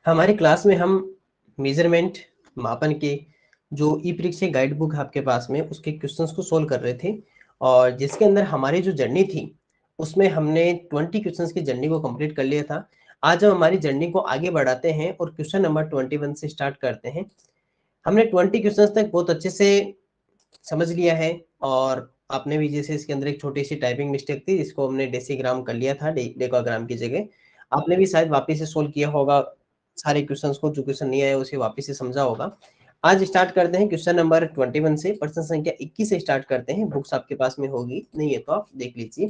हमारे क्लास में हम मेजरमेंट मापन के जो ई परीक्षा गाइड बुक है आपके पास में उसके क्वेश्चंस को सोल्व कर रहे थे और जिसके अंदर हमारी जो जर्नी थी उसमें हमने 20 क्वेश्चंस की जर्नी को कंप्लीट कर लिया था। आज हम हमारी जर्नी को आगे बढ़ाते हैं और क्वेश्चन नंबर 21 से स्टार्ट करते हैं। हमने 20 क्वेश्चंस तक बहुत अच्छे से समझ लिया है और आपने भी जैसे इसके अंदर एक छोटी सी टाइपिंग मिस्टेक थी जिसको हमने डेसीग्राम कर लिया था डेकाग्राम की जगह। आपने भी शायद वापस से सोल्व किया होगा सारे क्वेश्चंस को, जो क्वेश्चन नहीं आया उसे वापस से समझा होगा। आज स्टार्ट करते हैं क्वेश्चन नंबर 21 से, प्रश्न संख्या 21 से स्टार्ट करते हैं। बुक्स आपके पास में होगी, नहीं है तो आप देख लीजिए,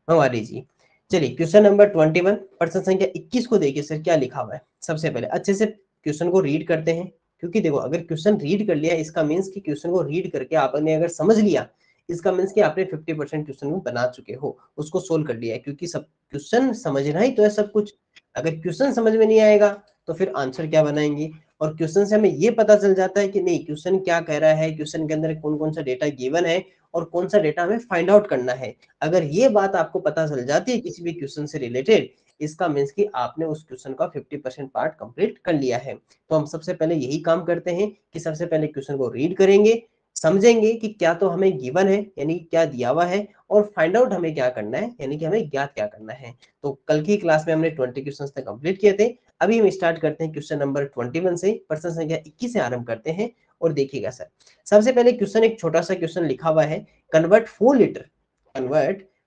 मंगवा लीजिए। चलिए क्वेश्चन नंबर 21 प्रश्न संख्या 21 को देखिए सर क्या लिखा हुआ है। सबसे पहले अच्छे से क्वेश्चन को रीड करते हैं, क्योंकि देखो अगर क्वेश्चन रीड कर लिया इसका मीन्स कि क्वेश्चन को रीड करके आपने अगर समझ लिया इसका मीन्स कि आपने 50% क्वेश्चन में बना चुके हो, उसको सोल्व कर लिया है। क्योंकि सब क्वेश्चन समझना ही तो है सब कुछ। अगर क्वेश्चन समझ में नहीं आएगा तो फिर आंसर क्या बनाएंगे। और क्वेश्चन से हमें ये पता चल जाता है कि नहीं क्वेश्चन क्या कह रहा है, क्वेश्चन के अंदर कौन कौन सा डेटा गिवन है और कौन सा डेटा हमें फाइंड आउट करना है। अगर ये बात आपको पता चल जाती है किसी भी क्वेश्चन से रिलेटेड, इसका मीन्स कि आपने उस क्वेश्चन का 50% पार्ट कंप्लीट कर लिया है। तो हम सबसे पहले यही काम करते हैं कि सबसे पहले क्वेश्चन को रीड करेंगे, समझेंगे कि क्या तो हमें गिवन है यानी क्या दिया हुआ है, और फाइंड आउट हमें क्या करना है यानी कि हमें ज्ञात क्या करना है। तो कल की क्लास में हमने 20 क्वेश्चन तक कंप्लीट किए थे। अभी हम स्टार्ट करते हैं क्वेश्चन नंबर 21 से, प्रश्न संख्या 21 से आरंभ करते हैं। और देखिएगा सर, सबसे पहले क्वेश्चन एक छोटा सा क्वेश्चन लिखा हुआ है, कन्वर्ट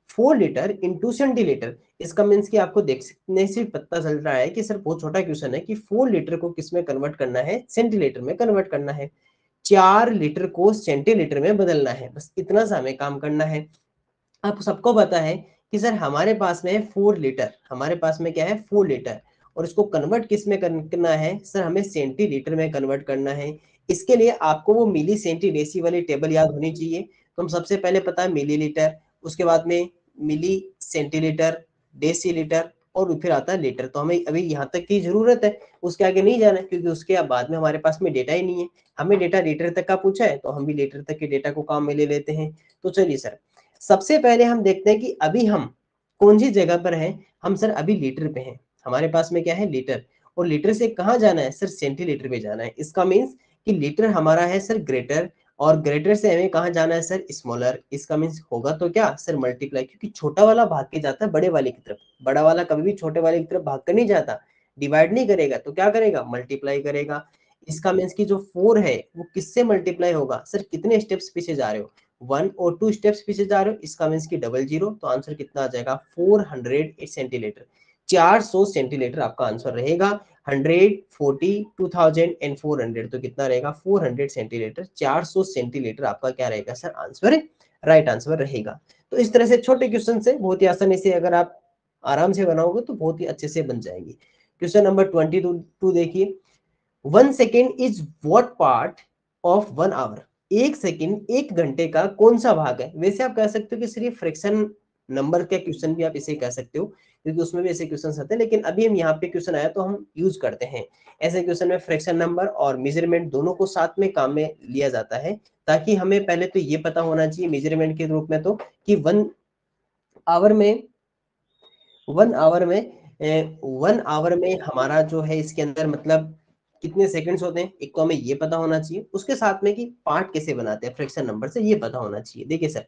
4 लीटर इनटू सेंटीलीटर। इसका मींस कि आपको देखने से पता चल रहा है कि सर बहुत छोटा क्वेश्चन है कि 4 लीटर को किस में कन्वर्ट करना है, सेंटीलीटर में कन्वर्ट करना है। 4 लीटर को सेंटीलीटर में बदलना है, बस इतना सा हमें काम करना है। आप सबको पता है कि सर हमारे पास में है 4 लीटर, हमारे पास में क्या है 4 लीटर, और इसको कन्वर्ट किस में करना है सर, हमें सेंटीलीटर में कन्वर्ट करना है। इसके लिए आपको वो मिली सेंटी डेसी वाली टेबल याद होनी चाहिए। तो हम सबसे पहले पता है मिलीलीटर, उसके बाद में मिली सेंटीलीटर, डेसीलीटर, और फिर आता है लीटर। तो हमें अभी यहाँ तक की जरूरत है, उसके आगे नहीं जाना है क्योंकि उसके बाद में हमारे पास में डेटा ही नहीं है। हमें डेटा लीटर तक का पूछा है तो हम भी लीटर तक के डेटा को काम में ले लेते हैं। तो चलिए सर, सबसे पहले हम देखते हैं कि अभी हम कौन सी जगह पर हैं। हम सर अभी लीटर पे हैं, हमारे पास में क्या है लीटर, और लीटर से कहाँ जाना है सर, सेंटीलीटर पे जाना है। इसका मीन्स कि लीटर हमारा है सर ग्रेटर, और ग्रेटर से हमें कहाँ जाना है सर, स्मॉलर। इसका मीन्स होगा तो क्या सर मल्टीप्लाई, क्योंकि छोटा वाला भाग के जाता है बड़े वाले की तरफ, बड़ा वाला कभी भी छोटे वाले की तरफ भाग कर नहीं जाता, डिवाइड नहीं करेगा तो क्या करेगा, मल्टीप्लाई करेगा। इसका मीन्स की जो 4 है वो किससे मल्टीप्लाई होगा सर, कितने स्टेप्स पीछे जा रहे हो, 1 और 2 स्टेप्स पीछे जा रहे हो। इसका मीन्स की डबल जीरो, तो आंसर कितना आ जाएगा 400 सेंटीलीटर, 400 सेंटीलीटर आपका आंसर रहेगा। 140 2400 तो कितना रहेगा 400 सेंटीलीटर, 400 सेंटीलीटर आपका क्या रहेगा सर आंसर, राइट आंसर रहेगा। तो इस तरह से छोटे क्वेश्चन से बहुत ही आसानी से अगर आप आराम से बनाओगे तो बहुत ही अच्छे से बन जाएंगे। क्वेश्चन नंबर 22 देखिए, 1 second is what part of 1 hour. 1 second 1 घंटे का कौन सा भाग है। वैसे आप कह सकते हो कि सिर्फ फ्रैक्शन नंबर का क्वेश्चन भी आप इसे कह सकते हो, क्योंकि उसमें भी ऐसे क्वेश्चन आते हैं, लेकिन अभी हम यहाँ पे क्वेश्चन आया तो हम यूज करते हैं। ऐसे क्वेश्चन में फ्रैक्शन नंबर और मेजरमेंट दोनों को साथ में काम में लिया जाता है, ताकि हमें पहले तो ये पता होना चाहिए मेजरमेंट के रूप में तो कि 1 आवर में 1 आवर में हमारा जो है इसके अंदर मतलब कितने सेकंड्स होते हैं, एक तो हमें ये पता होना चाहिए, उसके साथ में कि पार्ट कैसे बनाते हैं फ्रैक्शन नंबर से ये पता होना चाहिए। देखिए सर,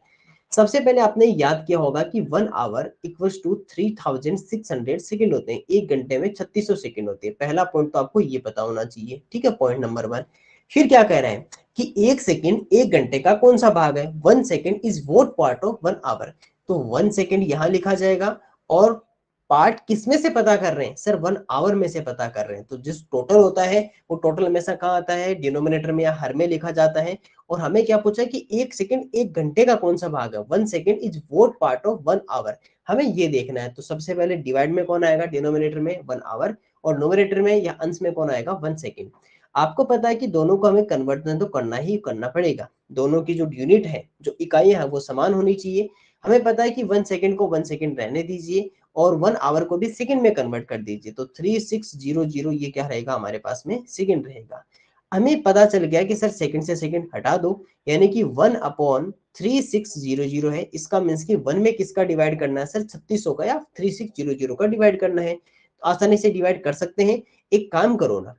सबसे पहले आपने याद किया होगा कि 1 आवर इक्वल्स टू 3600 सेकंड होते हैं, 1 घंटे में 3600 सेकंड होते हैं। पहला पॉइंट तो आपको ये पता होना चाहिए, ठीक है, पॉइंट नंबर 1। फिर क्या कह रहे हैं कि 1 सेकेंड 1 घंटे का कौन सा भाग है, 1 second is what part of 1 hour. तो 1 सेकेंड यहां लिखा जाएगा, और पार्ट किस में से पता कर रहे हैं सर, 1 आवर में से पता कर रहे हैं। तो जिस टोटल होता है वो टोटल हमेशा कहाँ आता है, डिनोमिनेटर में या हर में लिखा जाता है। और हमें क्या पूछा है कि 1 सेकेंड 1 घंटे का कौन सा भाग है, 1 second is what part of 1 hour, हमें ये देखना है। तो सबसे पहले डिवाइड में कौन आएगा, डिनोमिनेटर में 1 आवर, और नोमिनेटर में या अंश में कौन आएगा 1 सेकेंड। आपको पता है कि दोनों को हमें कन्वर्जन तो करना ही करना पड़ेगा, दोनों की जो यूनिट है जो इकाइयां है वो समान होनी चाहिए। हमें पता है कि 1 सेकेंड को 1 सेकेंड रहने दीजिए और 1 आवर को भी सेकंड में कन्वर्ट कर दीजिए, तो 3600 ये क्या रहेगा हमारे पास में सेकंड रहेगा। हमें पता चल गया कि सर सेकंड से सेकंड हटा दो, यानी कि 1/3600 है। इसका मीन्स कि 1 में किसका डिवाइड करना है सर, 3600 का या 3600 का डिवाइड करना है। तो आसानी से डिवाइड कर सकते हैं। एक काम करो ना,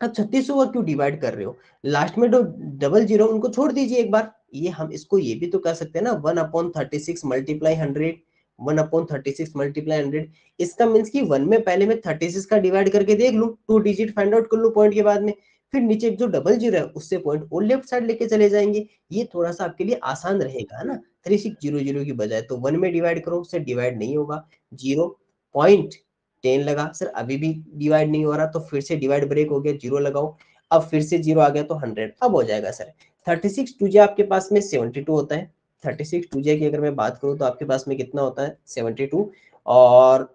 अब 3600 को क्यों डिवाइड कर रहे हो? लास्ट में जो डबल जीरो उनको छोड़ दीजिए एक बार। ये हम इसको ये भी तो कर सकते हैं ना, 1/36 मल्टीप्लाई 100, 1/36 मल्टीप्लाई 100। इसका मीन्स कि 1 में पहले मैं 36 का डिवाइड करके देख लूं, 2 डिजिट फाइंड आउट कर लूं पॉइंट के बाद में, फिर नीचे जो डबल जीरो है उससे पॉइंट और लेफ्ट साइड लेके चले जाएंगे। ये थोड़ा सा आपके लिए आसान रहेगा, है ना। 3600 की बजाय तो 1 में डिवाइड करो, उससे डिवाइड नहीं होगा। 0.10 लगा सर, अभी भी डिवाइड नहीं हो रहा, तो फिर से डिवाइड ब्रेक हो गया, 0 लगाओ। अब फिर से 0 आ गया तो 100 अब हो जाएगा सर। 36 2 आपके पास में 72 होता है। 36 2 की अगर मैं बात करूं तो आपके पास में कितना होता है 72, और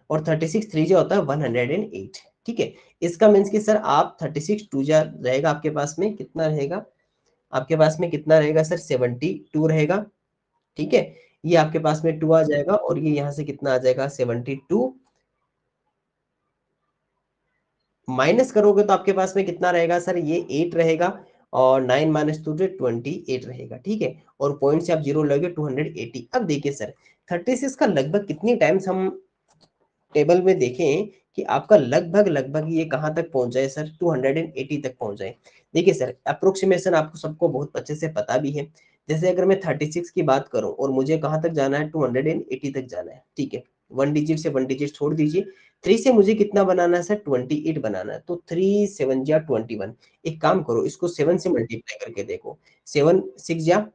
36 3 होता है 108। ठीक है, इसका मीन्स कि सर आप 36 2 रहेगा आपके पास में कितना रहेगा, आपके पास में कितना रहेगा सर 72 रहेगा। ठीक है, ये आपके पास में 2 आ जाएगा, और ये यहाँ से कितना आ जाएगा 72, माइनस करोगे तो आपके पास में कितना रहेगा सर, ये 8 रहेगा, और 9 माइनस 2 से 28 रहेगा। ठीक है, और पॉइंट से आप 0 लोगे 280। अब देखिए सर 36 का लगभग कितनी टाइम्स हम टेबल में देखें कि आपका लगभग लगभग ये कहाँ तक पहुंच जाए सर, 280 तक पहुंच जाए। देखिए सर अप्रोक्सीमेशन आपको सबको बहुत अच्छे से पता भी है। जैसे अगर मैं 36 की बात करूं और मुझे कहाँ तक जाना है, 280 तक जाना है। ठीक है, 1 डिजिट से 1 डिजिट छोड़ दीजिए, 3 से मुझे कितना बनाना है सर, 28 बनाना है, तो 3 7 जा 21। एक काम करो, इसको 7 से मल्टीप्लाई करके देखो, 7 6 जा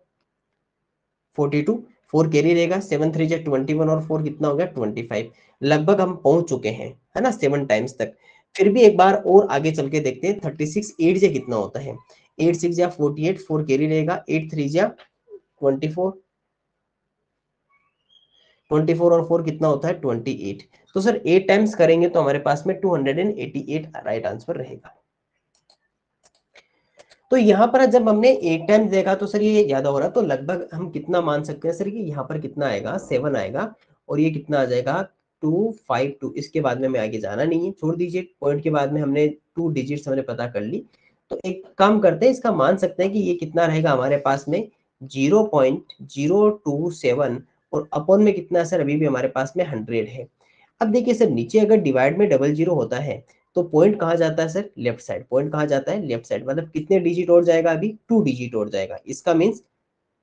42, 4 कैरी रहेगा, 7 3 जा 21, और 4 कितना हो गया 25। लगभग हम पहुंच चुके हैं, है ना, 7 टाइम्स तक। फिर भी एक बार और आगे चल के देखते हैं 36 8 जा कितना होता है। 8 6 जा 48, 4 कैरी रहेगा, 8 3 जा 24, 24 और 4 कितना होता है 28। तो सर 8 टाइम्स करेंगे तो हमारे पास में 288 राइट आंसर रहेगा। तो यहाँ पर जब हमने 8 टाइम्स देखा तो सर ये ज्यादा हो रहा, तो लगभग हम कितना मान सकते हैं सर कि यहाँ पर कितना आएगा 7 आएगा, और ये कितना आ जाएगा 252। इसके बाद में हमें आगे जाना नहीं है, छोड़ दीजिए, पॉइंट के बाद में हमने 2 डिजिट्स हमने पता कर ली। तो एक काम करते हैं, इसका मान सकते हैं कि ये कितना रहेगा हमारे पास में 0.027, और अपॉन में कितना सर, अभी भी हमारे पास में 100 है। अब देखिए सर नीचे अगर डिवाइड में डबल जीरो होता है तो पॉइंट कहाँ जाता है सर, लेफ्ट साइड। पॉइंट कहाँ जाता है, लेफ्ट साइड, मतलब कितने डिजिट और जाएगा, अभी 2 डिजिट और जाएगा। इसका मीन्स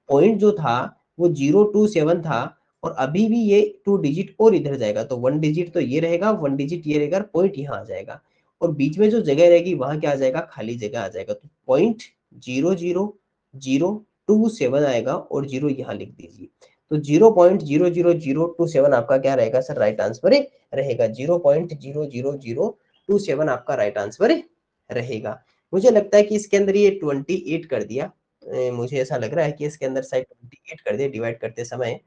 पॉइंट जो था वो 027 था, और अभी भी ये 2 डिजिट और इधर जाएगा, तो 1 डिजिट तो ये रहेगा, 1 डिजिट ये रहेगा, पॉइंट यहाँ आ जाएगा, और बीच में जो जगह रहेगी वहां क्या आ जाएगा, खाली जगह आ जाएगा। तो पॉइंट 0.00027 आएगा, और 0 यहाँ लिख दीजिए। तो 0.00027 आपका क्या रहेगा सर, राइट आंसर रहेगा। 0.00027 आपका राइट आंसर रहेगा। मुझे लगता है कि इसके अंदर ये 28 कर दिया, मुझे ऐसा लग रहा है कि इसके अंदर शायद 28 कर दिया डिवाइड करते समय।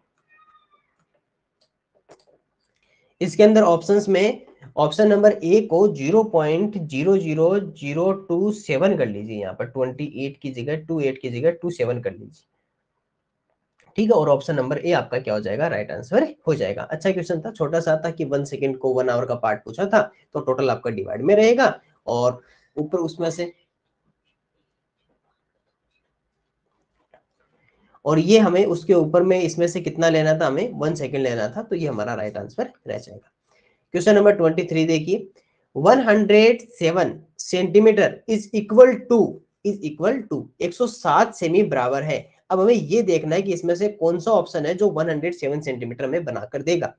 इसके अंदर ऑप्शंस में ऑप्शन नंबर ए को 0.00027 कर लीजिए, यहाँ पर 28 की जगह 28 की जगह 27 कर लीजिए। ठीक है, और ऑप्शन नंबर ए आपका क्या हो जाएगा, राइट आंसर हो जाएगा। अच्छा क्वेश्चन था, छोटा सा था कि 1 सेकंड को 1 आवर का पार्ट पूछा था, तो टोटल आपका डिवाइड में रहेगा, और ऊपर उसमें से, और ये हमें उसके ऊपर में इसमें से कितना लेना था, हमें 1 सेकंड लेना था, तो ये हमारा राइट आंसर रह जाएगा। क्वेश्चन नंबर 23 देखिए, 107 centimetre is equal to 107 cm बराबर है। अब हमें ये देखना है कि इसमें से कौन सा ऑप्शन है जो 107 सेंटीमीटर में बनाकर देगा।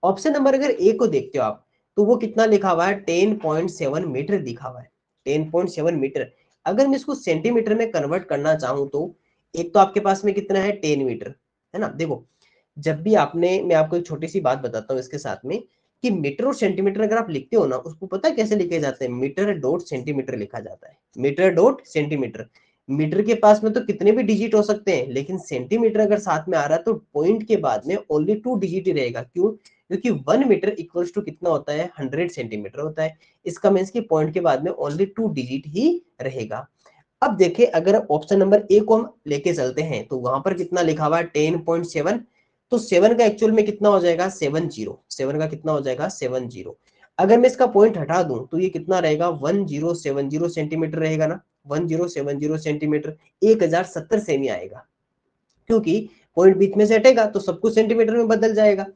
ऑप्शन नंबर अगर ए को देखते हो आप, तो वो कितना लिखा हुआ है 10.7 मीटर लिखा हुआ है, 10.7 मीटर। अगर मैं इसको सेंटीमीटर में कन्वर्ट करना चाहूं तो एक तो आपके पास में कितना है 10 मीटर, है ना। देखो जब भी आपने, मैं आपको एक छोटी सी बात बताता हूँ इसके साथ में, कि मीटर और सेंटीमीटर अगर आप लिखते हो ना, उसको पता है कैसे लिखे जाते हैं, मीटर डॉट सेंटीमीटर लिखा जाता है, मीटर डॉट सेंटीमीटर। मीटर के पास में तो कितने भी डिजिट हो सकते हैं, लेकिन सेंटीमीटर अगर साथ में आ रहा है तो पॉइंट के बाद में ओनली 2 डिजिट ही रहेगा। क्यों, क्योंकि 1 मीटर इक्वल्स टू कितना होता है 100 सेंटीमीटर होता है। इसका मीन्स कि पॉइंट के बाद में ओनली 2 डिजिट ही रहेगा। अब देखिए अगर ऑप्शन नंबर ए को हम लेके चलते हैं तो वहां पर कितना लिखा हुआ है 10.7, तो 7 का एक्चुअल में कितना हो जाएगा 70, 7 का कितना हो जाएगा 70। अगर मैं इसका पॉइंट हटा दूं तो ये कितना रहेगा 1070 सेंटीमीटर रहेगा ना, 1070 सेंटीमीटर, 1070 सेमी आएगा, क्योंकि पॉइंट बीच में से हटेगा तो सब कुछ सेंटीमीटर में बदल जाएगा।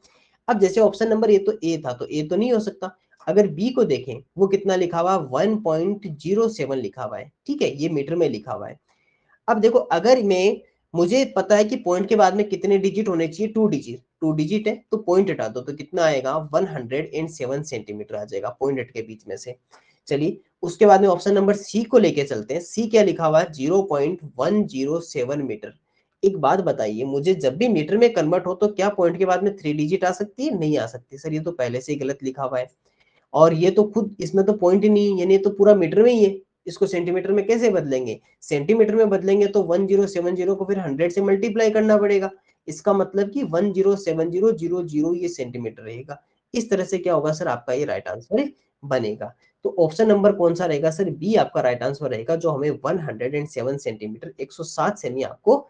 अब जैसे ऑप्शन नंबर ए तो ए था, तो ए तो नहीं हो सकता। अगर बी को देखें वो कितना लिखा हुआ 1.07 लिखा हुआ है, ठीक है, ये मीटर में लिखा हुआ है। अब देखो अगर मैं, मुझे पता है कि पॉइंट के बाद में कितने डिजिट होने चाहिए, 2 डिजिट, 2 डिजिट है तो पॉइंट हटा दो तो कितना आएगा 107 सेंटीमीटर आ जाएगा पॉइंट के बीच में से। चलिए उसके बाद में ऑप्शन नंबर सी को लेके चलते हैं। सी क्या लिखा हुआ है 0.107 मीटर। एक बात बताइए मुझे, जब भी मीटर में कन्वर्ट हो तो क्या पॉइंट के बाद में 3 डिजिट आ सकती है? नहीं आ सकती सर, ये तो पहले से ही गलत लिखा हुआ है। और ये तो खुद इसमें तो पॉइंट ही नहीं है, यानी तो पूरा मीटर में ही है, इसको सेंटीमीटर में कैसे बदलेंगे? सेंटीमीटर में बदलेंगे तो 1070 को फिर 100 से मल्टीप्लाई करना पड़ेगा। इसका मतलब कि 107000 ये सेंटीमीटर रहेगा। इस तरह से क्या होगा सर, आपका ये राइट आंसर बनेगा। तो ऑप्शन नंबर कौन सा रहेगा सर, बी आपका राइट आंसर रहेगा, जो हमें 107 सेंटीमीटर 107 सेमी आपको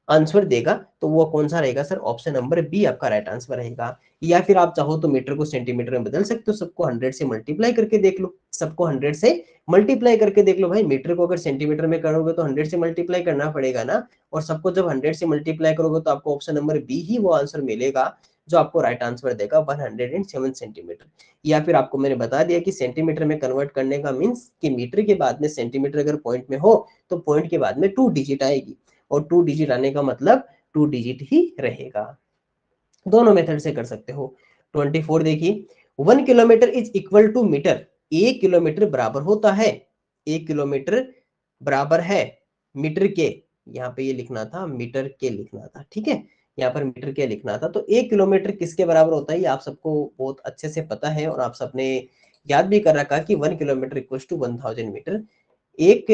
आंसर देगा। तो वो कौन सा रहेगा सर, ऑप्शन नंबर बी आपका राइट आंसर रहेगा। या फिर आप चाहो तो मीटर को सेंटीमीटर में बदल सकते हो, सबको 100 से मल्टीप्लाई करके देख लो, सबको 100 से मल्टीप्लाई करके देख लो। भाई मीटर को अगर सेंटीमीटर में करोगे तो 100 से मल्टीप्लाई करना पड़ेगा ना, और सबको जब 100 से मल्टीप्लाई करोगे तो आपको ऑप्शन नंबर बी ही वो आंसर मिलेगा जो आपको राइट आंसर देगा 107 सेंटीमीटर। या फिर आपको मैंने बता दिया कि सेंटीमीटर में कन्वर्ट करने का मीन्स कि मीटर के बाद में सेंटीमीटर अगर पॉइंट में हो तो पॉइंट के बाद में 2 डिजिट आएगी, और 2 डिजिट आने का मतलब 2 डिजिट ही रहेगा। दोनों मेथड से कर सकते हो। 24 देखिए, 1 kilometre is equal to metre. 1 kilometre बराबर होता है, 1 किलोमीटर बराबर है मीटर के, यहाँ पे ये लिखना था मीटर के लिखना था, ठीक है, यहाँ पर मीटर के लिखना था। तो 1 किलोमीटर किसके बराबर होता है ये आप सबको बहुत अच्छे से पता है, और आप सबने याद भी कर रखा कि 1 किलोमीटर इक्वल टू 1000 मीटर। एक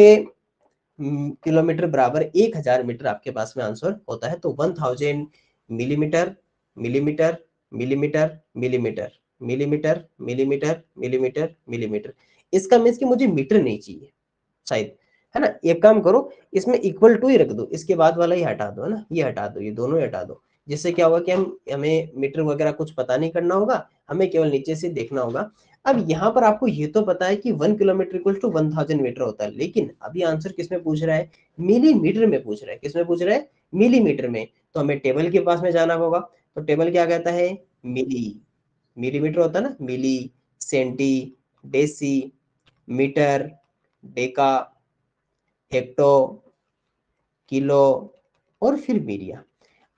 किलोमीटर बराबर 1000 मीटर आपके पास में आंसर होता है। तो 1000 millimetre, millimetre, millimetre, millimetre, millimetre, millimetre, millimetre, millimetre. इसका मीन्स कि मुझे मीटर नहीं चाहिए शायद, है ना। एक काम करो, इसमें इक्वल टू ही रख दो, इसके बाद वाला ही हटा दो, है ना, ये हटा दो, ये दोनों ही हटा दो। जिससे क्या होगा कि हमें मीटर वगैरह कुछ पता नहीं करना होगा, हमें केवल नीचे से देखना होगा। अब यहाँ पर आपको ये तो पता है कि 1 किलोमीटर इक्वल टू 1000 मीटर होता है, लेकिन अभी आंसर किसमें पूछ रहा है, मिलीमीटर में पूछ रहा है। किसमें पूछ रहा है, मिलीमीटर में। तो हमें टेबल के पास में जाना होगा। तो टेबल क्या कहता है, मिली, मिलीमीटर होता है ना, milli, centi, deci, metre, deca, hecto, kilo, और फिर मीडिया।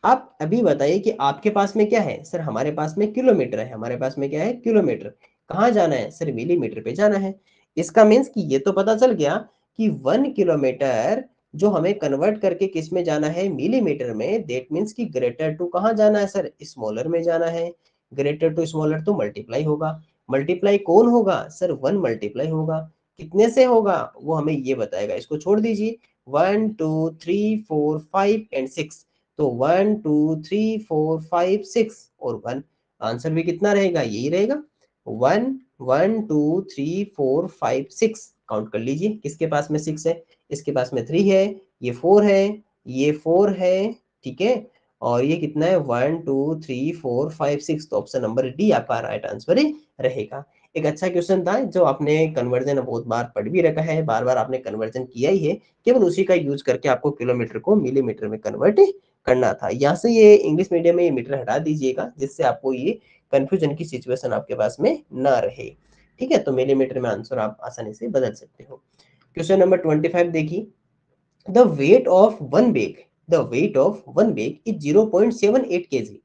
आप अभी बताइए कि आपके पास में क्या है सर, हमारे पास में किलोमीटर है, हमारे पास में क्या है, किलोमीटर। कहाँ जाना है सर, मिलीमीटर पे जाना है। इसका मीन्स कि ये तो पता चल गया कि 1 किलोमीटर जो हमें कन्वर्ट करके किस में जाना है, मिलीमीटर में। देट मीन्स कि ग्रेटर टू कहाँ जाना है सर, स्मॉलर में जाना है। ग्रेटर टू स्मॉलर तो मल्टीप्लाई होगा, मल्टीप्लाई कौन होगा सर, 1 मल्टीप्लाई होगा। कितने से होगा वो हमें ये बताएगा, इसको छोड़ दीजिए। 1 2 3 4 5 एंड 6, तो 1 2 3 4 5 6 और 1, आंसर भी कितना रहेगा, यही रहेगा 1 1 2 3 4 5 6। काउंट कर लीजिए किसके पास में 6 है, इसके पास में 3 है, ये 4 है, ये 4 है, ठीक है, और ये कितना है 1 2 3 4 5 6। तो ऑप्शन नंबर डी आपका राइट आंसर रहेगा। एक अच्छा क्वेश्चन था जो आपने कन्वर्जन बहुत बार पढ़ भी रखा है, बार बार आपने कन्वर्जन किया ही है, केवल उसी का यूज करके आपको किलोमीटर को मिलीमीटर में कन्वर्ट करना था। यहाँ से ये इंग्लिश मीडियम में ये मीटर हटा दीजिएगा, जिससे आपको ये कंफ्यूजन की सिचुएशन आपके पास में ना रहे, ठीक है। तो मिलीमीटर में आंसर आप आसानी से बदल सकते हो। क्वेश्चन नंबर 25 देखिए, the weight of one bag, the weight of one bag is 0.78 kg,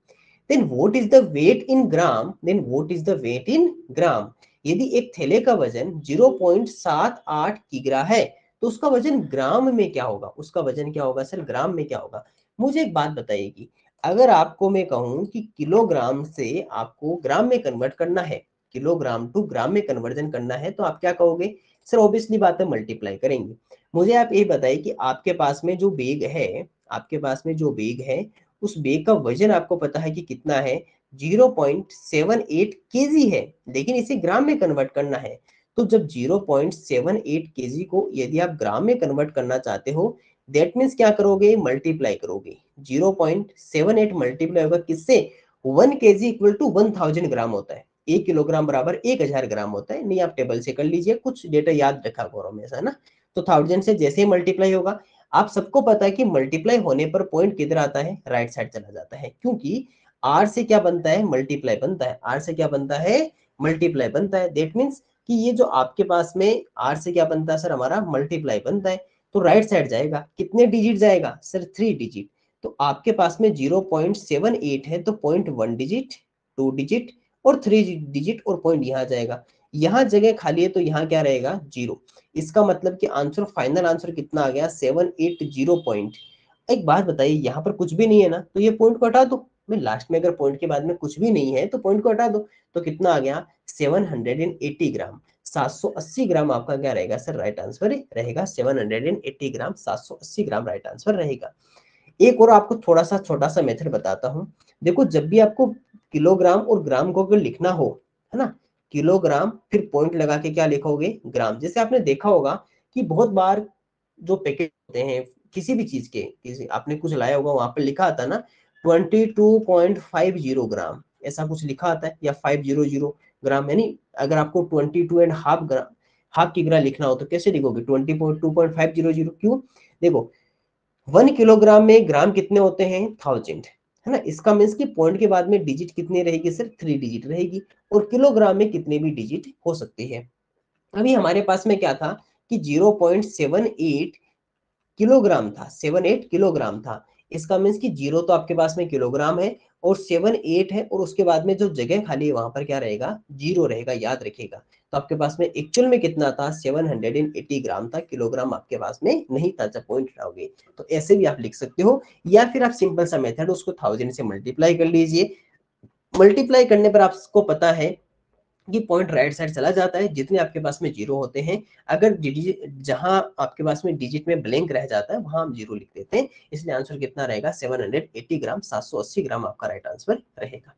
then what is the weight in gram, then what is the weight in gram। यदि एक थैले का वजन 0.78 किग्रा है तो उसका वजन ग्राम में क्या होगा, उसका वजन क्या होगा सर, ग्राम में क्या होगा। मुझे एक बात बताइए कि अगर आपको मैं कहूं कि किलोग्राम से आपको ग्राम में कन्वर्ट करना है, किलोग्राम टू ग्राम में कन्वर्जन करना है, तो आप क्या कहोगे सर, ऑब्वियसली बात है मल्टीप्लाई करेंगे। मुझे आप ये बताइए कि आपके पास में जो बेग है, आपके पास में जो बेग है, उस बेग का वजन आपको पता है कि कितना है, 0.78 केजी है, लेकिन इसे ग्राम में कन्वर्ट करना है। तो जब 0.78 केजी को यदि आप ग्राम में कन्वर्ट करना चाहते हो, दैट मीन्स क्या करोगे, मल्टीप्लाई करोगे। 0.78 मल्टीप्लाई होगा किससे, 1 केजी इक्वल टू 1000 ग्राम होता है, 1 किलोग्राम बराबर 1000 ग्राम होता है। नहीं आप टेबल से कर लीजिए, कुछ डेटा याद रखा करो हमेशा ना। तो 1000 से जैसे ही मल्टीप्लाई होगा, आप सबको पता है कि मल्टीप्लाई होने पर पॉइंट किधर आता है, राइट साइड चला जाता है, क्योंकि आर से क्या बनता है, मल्टीप्लाई बनता है, आर से क्या बनता है, मल्टीप्लाई बनता है। दैट मीन्स कि ये जो आपके पास में आर से क्या बनता है सर, हमारा मल्टीप्लाई बनता है। तो राइट साइड जाएगा, कितने डिजिट जाएगा सर, 3 डिजिट। तो आपके पास में 0.78 है, तो 0.1 डिजिट, 2 डिजिट और 3 डिजिट और पॉइंट यहाँ जाएगा। यहाँ जगह खाली है तो यहाँ क्या रहेगा, 0। इसका मतलब कि आंसर, फाइनल आंसर कितना आ गया, 780 पॉइंट। एक बात बताइए, यहाँ पर कुछ भी नहीं है ना, तो ये पॉइंट को हटा दो। मैं लास्ट में अगर पॉइंट के बाद में कुछ भी नहीं है तो पॉइंट को हटा दो। तो कितना आ गया, 780 ग्राम। 780 ग्राम आपका क्या रहेगा सर, राइट आंसर रहेगा। 780 ग्राम, 780 ग्राम राइट आंसर रहेगा। एक और आपको थोड़ा सा छोटा सा मेथड बताता हूँ। देखो, जब भी आपको किलोग्राम और ग्राम को अगर लिखना हो, है ना, किलोग्राम फिर पॉइंट लगा के क्या लिखोगे, ग्राम। जैसे आपने देखा होगा कि बहुत बार जो पैकेट होते हैं किसी भी चीज के, किसी आपने कुछ लाया होगा, वहां पर लिखा आता है ना 22.50 ग्राम, ऐसा कुछ लिखा आता है, या 500 ग्राम। यानी अगर आपको 22.5 ग्राम, हाफ किग्रा लिखना हो तो कैसे लिखोगे, 22.500। क्यों, देखो 1 किलोग्राम में ग्राम कितने होते हैं, 1000, है ना। इसका मीन्स कि पॉइंट के बाद में डिजिट कितनी रहेगी सर, 3 डिजिट रहेगी। और किलोग्राम में कितने भी डिजिट हो सकती है। अभी हमारे पास में क्या था कि 0.78 किलोग्राम था, 78 किलोग्राम था। इसका मीन्स कि 0 तो आपके पास में किलोग्राम है, और 78 है, और उसके बाद में जो जगह खाली है वहां पर क्या रहेगा, 0 रहेगा, याद रखिएगा। तो आपके पास में एक्चुअल में कितना था, 780 ग्राम था, किलोग्राम आपके पास में नहीं था जब पॉइंट लाओगे। तो ऐसे भी आप लिख सकते हो, या फिर आप सिंपल सा मेथड, उसको 1000 से मल्टीप्लाई कर लीजिए। मल्टीप्लाई करने पर आपको पता है कि पॉइंट राइट साइड चला जाता है, जितने आपके पास में 0 होते हैं। अगर जहां आपके पास में डिजिट में ब्लैंक रह जाता है वहां हम 0 लिख देते हैं। इसलिए आंसर कितना रहेगा, 780 ग्राम, 780 ग्राम आपका राइट आंसर रहेगा।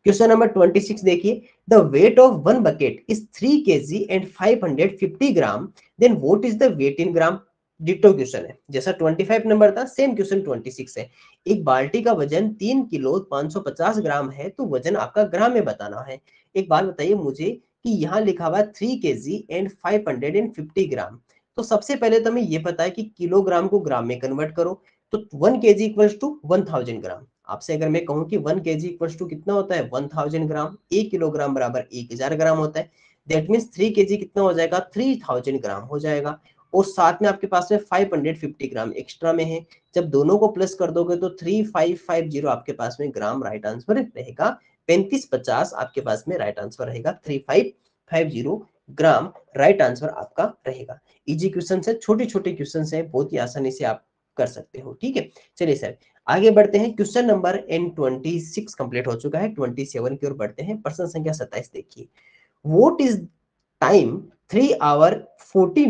क्वेश्चन नंबर 26 देखिए, the weight of one bucket is 3 kg and 550 gram, then what is the weight in gram. Ditto question है, जैसा 25 नंबर था सेम क्वेश्चन 26 है। एक बाल्टी का वजन 3 किलो 550 ग्राम है, तो वजन आपका ग्राम में बताना है। एक बात बताइए मुझे कि यहाँ लिखा हुआ 3 kg एंड 550 ग्राम। तो सबसे पहले तो हमें ये पता है कि किलोग्राम को ग्राम में कन्वर्ट करो। तो 1 kg इक्वल्स टू 1000 ग्राम। आपसे अगर मैं कहूं कि 1 kg इक्वल्स टू कितना होता है, 1000 ग्राम। 1 किलोग्राम बराबर 1000 ग्राम होता है। दैट मीन्स 3 kg कितना हो जाएगा, 3000 ग्राम हो जाएगा। और साथ में आपके पास में 550 ग्राम एक्स्ट्रा में है। जब दोनों को प्लस कर दोगे तो 3550 आपके पास में ग्राम राइट आंसर रहेगा। 3550 आपके पास में राइट आंसर रहेगा। 3550 ग्राम राइट आंसर आपका रहेगा। इजी क्वेश्चन है, छोटे छोटे क्वेश्चन है, बहुत ही आसानी से आप कर सकते हो। ठीक है, चलिए सर आगे बढ़ते हैं। क्वेश्चन नंबर N26 कंप्लीट हो चुका है, 27 की ओर बढ़ते हैं। प्रश्न संख्या 27 देखिए, what is time 3 hour 40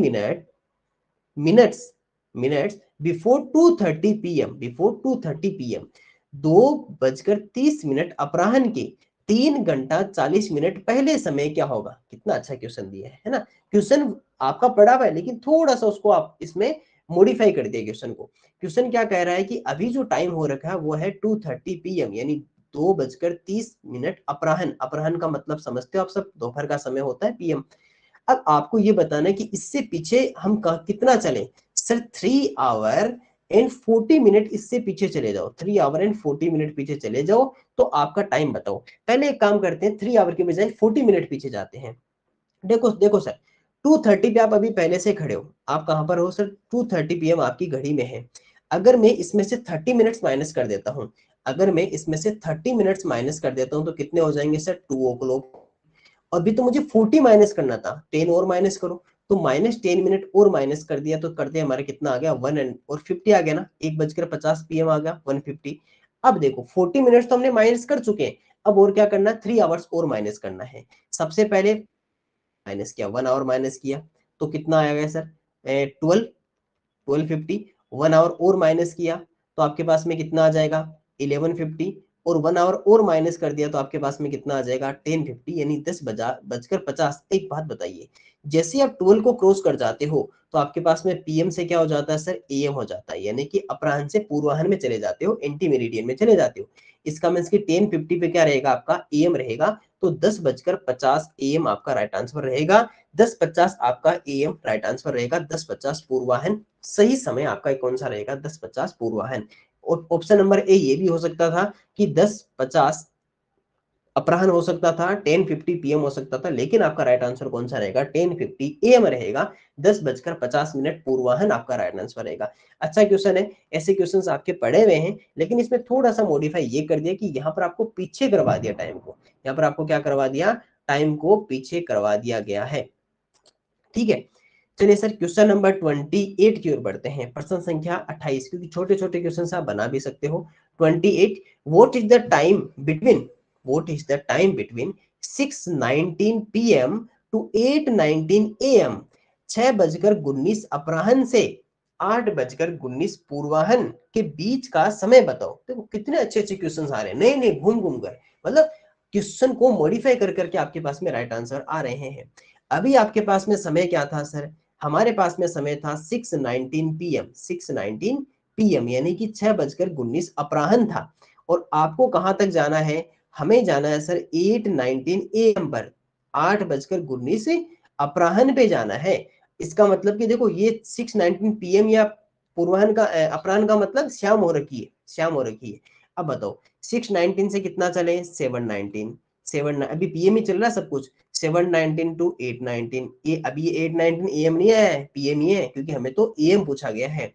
minutes minutes before 2:30 PM, before 2:30 PM. 2:30 अपराह्न के 3 घंटा 40 मिनट पहले समय क्या होगा। कितना अच्छा क्वेश्चन दिया है ना। क्वेश्चन आपका पढ़ा हुआ है, लेकिन थोड़ा सा उसको आप इसमें मॉडिफाई कर दिया क्वेश्चन को। क्वेश्चन क्या कह रहा है कि अभी जो टाइम हो रखा है वो है 2:30 पीएम, यानी 2:30 अपराह्न। अपराह्न का मतलब समझते हो आप सब, दोपहर का समय होता है पीएम। अब आपको ये बताना है कि इससे पीछे हम कितना चले। सर 3 आवर एंड 40 मिनट इससे पीछे चले जाओ, 3 आवर एंड 40 मिनट पीछे चले जाओ, तो आपका टाइम बताओ। पहले एक काम करते हैं, 3 आवर के बजाय 40 मिनट पीछे जाते हैं। देखो देखो सर, 2:30 पे आप अभी पहले से खड़े हो, आप कहां पर हो सर, 2:30 पीएम आपकी घड़ी में है। अगर मैं इसमें से 30 मिनट्स माइनस कर देता हूं, अगर मैं इसमें से 30 मिनट्स माइनस कर देता हूं तो कितने हो जाएंगे सर, 2 o'clock। अभी तो मुझे 40 माइनस करना था, 10 और माइनस करो। तो -10 मिनट और माइनस कर दिया तो करते हमारे कितना आ गया, 1:50 आ गया ना, 1:50 पीएम आ गया, 1:50। अब देखो 40 मिनट्स तो हमने माइनस कर चुके हैं, अब और क्या करना है, 3 आवर्स और माइनस करना है। सबसे पहले माइनस किया, 1 आवर माइनस किया, तो कितना आएगा सर, 1250। 1 आवर और माइनस किया तो आपके पास में कितना आ जाएगा, 1150। और 1 आवर और माइनस कर दिया तो आपके पास में कितना आ जाएगा, 1050, यानी 10:50। एक बात बताइए, जैसे आप 12 को क्रॉस कर जाते हो तो आपके पास में पीएम से क्या हो जाता है सर, एएम हो जाता है, यानी कि अपराह्न से पूर्वाह्न में चले जाते हो, एंटी मेरिडियन में चले जाते हो। इसका मीन्स कि 10:50 पे क्या रहेगा, आपका एएम रहेगा। तो 10:50 एएम आपका राइट आंसर रहेगा। 10:50 आपका एएम राइट आंसर रहेगा। 10:50 पूर्वाह्न सही समय आपका कौन सा रहेगा, 10:50 पूर्वाह्न। और ऑप्शन नंबर ए ये भी हो सकता था कि 10:50 अपराह्न हो सकता था, 10:50 पीएम हो सकता था, लेकिन आपका राइट आंसर कौन सा रहेगा? 10:50 एएम रहेगा। 10:50 पूर्वाह्न आपका राइट आंसर रहेगा। अच्छा क्वेश्चन है, ऐसे क्वेश्चंस आपके पढ़े हुए हैं, लेकिन इसमें थोड़ा सा मॉडिफाई ये कर दिया कि यहाँ पर आपको पीछे करवा दिया टाइम को। यहाँ पर आपको क्या करवा दिया? टाइम को पीछे करवा दिया गया है। ठीक है, चलिए सर क्वेश्चन नंबर 28 की ओर बढ़ते हैं। प्रश्न संख्या 28, क्योंकि छोटे छोटे क्वेश्चन आप बना भी सकते हो। 28, what is the time between, what is the time between 6:19 PM to 8:19 AM? 6:19 अपराह्न से 8:19 पूर्वाह्न के बीच का समय बताओ। देखो कितने अच्छे अच्छे क्वेश्चन आ रहे हैं, नए नए घूम घूम कर, मतलब क्वेश्चन को मॉडिफाई कर करके आपके पास में राइट आंसर आ रहे हैं। अभी आपके पास में समय क्या था सर? हमारे पास में समय था 6:19 पीएम, 6:19 पीएम यानी कि 6:19 अपराह्न था। और आपको कहां तक जाना है? हमें जाना है सर 8:19 एएम पर, 8:19 अपराह्न पे जाना है। इसका मतलब कि देखो ये 6:19 पीएम या पूर्वाह्न का अपराह्न का मतलब शाम हो रखी है, शाम हो रखी है। अब बताओ 6:19 से कितना चले? 7:19, 7 अभी पीएम ही चल रहा है सब कुछ। 7:19 टू 8:19, ये अभी ये 8:19 एएम नहीं आया है, पीएम ही है, क्योंकि हमें तो एएम पूछा गया है।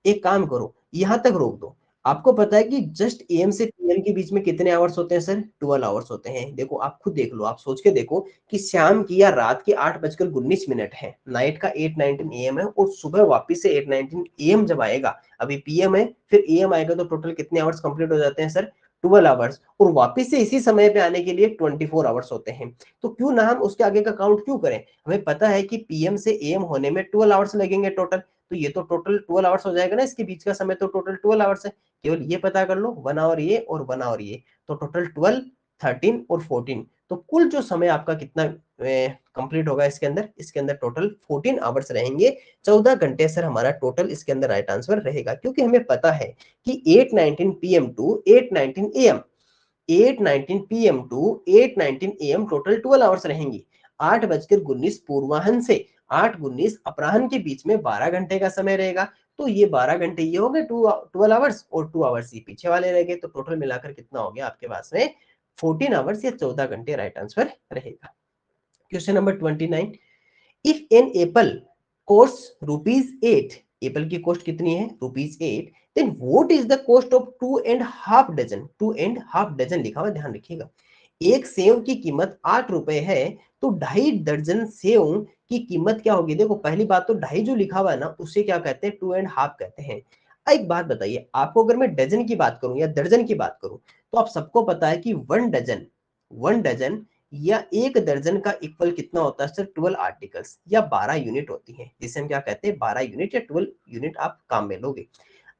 एक काम करो, यहां तक रोक दो। आपको पता है कि जस्ट एएम से पीएम के बीच में कितने आवर्स होते हैं सर? 12 आवर्स होते हैं। देखो आप खुद देख लो, आप सोच के देखो कि शाम की या रात के 8:19 है, नाइट का 8:19 एएम है, और सुबह वापिस से 8:19 एएम जब आएगा, अभी पीएम है फिर एएम आएगा, तो टोटल कितने आवर्स कंप्लीट हो जाते हैं सर? 12 आवर्स। और वापिस से इसी समय पे आने के लिए 24 आवर्स होते हैं। तो क्यों ना हम उसके आगे का काउंट क्यों करें? हमें पता है कि पीएम से एएम होने में 12 आवर्स लगेंगे टोटल, तो ये तो टोटल 12 आवर्स हो जाएगा ना, इसके बीच का समय तो टोटल 12 आवर्स है। केवल ये पता कर लो, 1 आवर ये और 1 आवर ये, तो टोटल 12, 13 और 14, तो कुल जो समय आपका कितना कंप्लीट होगा इसके अंदर टोटल 14 आवर्स रहेंगे। 14 घंटे सर हमारा टोटल इसके अंदर राइट आंसर रहेगा, क्योंकि हमें पता है कि 8:19 PM to 8:19 AM, 8:19 PM to 8:19 AM total 12 hours रहेंगी। 8:19 पूर्वाह्न से 8:19 अपराह्न के बीच में 12 घंटे का समय रहेगा। तो ये 12 घंटे ये हो गए 12 आवर्स, और 2 आवर्स ये पीछे वाले रह गए, तो टोटल मिलाकर कितना हो गया आपके पास में? 14 आवर्स या 14 घंटे राइट आंसर रहेगा। Question number 29, if an apple cost ₹8, apple की कॉस्ट कितनी है? ₹8, then what is the cost of 2.5 dozen? 2.5 dozen लिखा हुआ, ध्यान रखिएगा। एक सेव की कीमत ₹8 है, तो 2.5 दर्जन सेव की कीमत क्या होगी? देखो पहली बात तो 2.5 जो लिखा हुआ है ना, उसे क्या कहते हैं? 2.5 कहते हैं। एक बात बताइए आपको, अगर मैं डजन की बात करूं या दर्जन की बात करूं, तो आप सबको पता है कि 1 डजन या 1 दर्जन का इक्वल कितना होता है सर? 12 आर्टिकल्स या 12 यूनिट होती है, जिसे हम क्या कहते हैं? 12 यूनिट या 12 यूनिट आप काम में लोगे।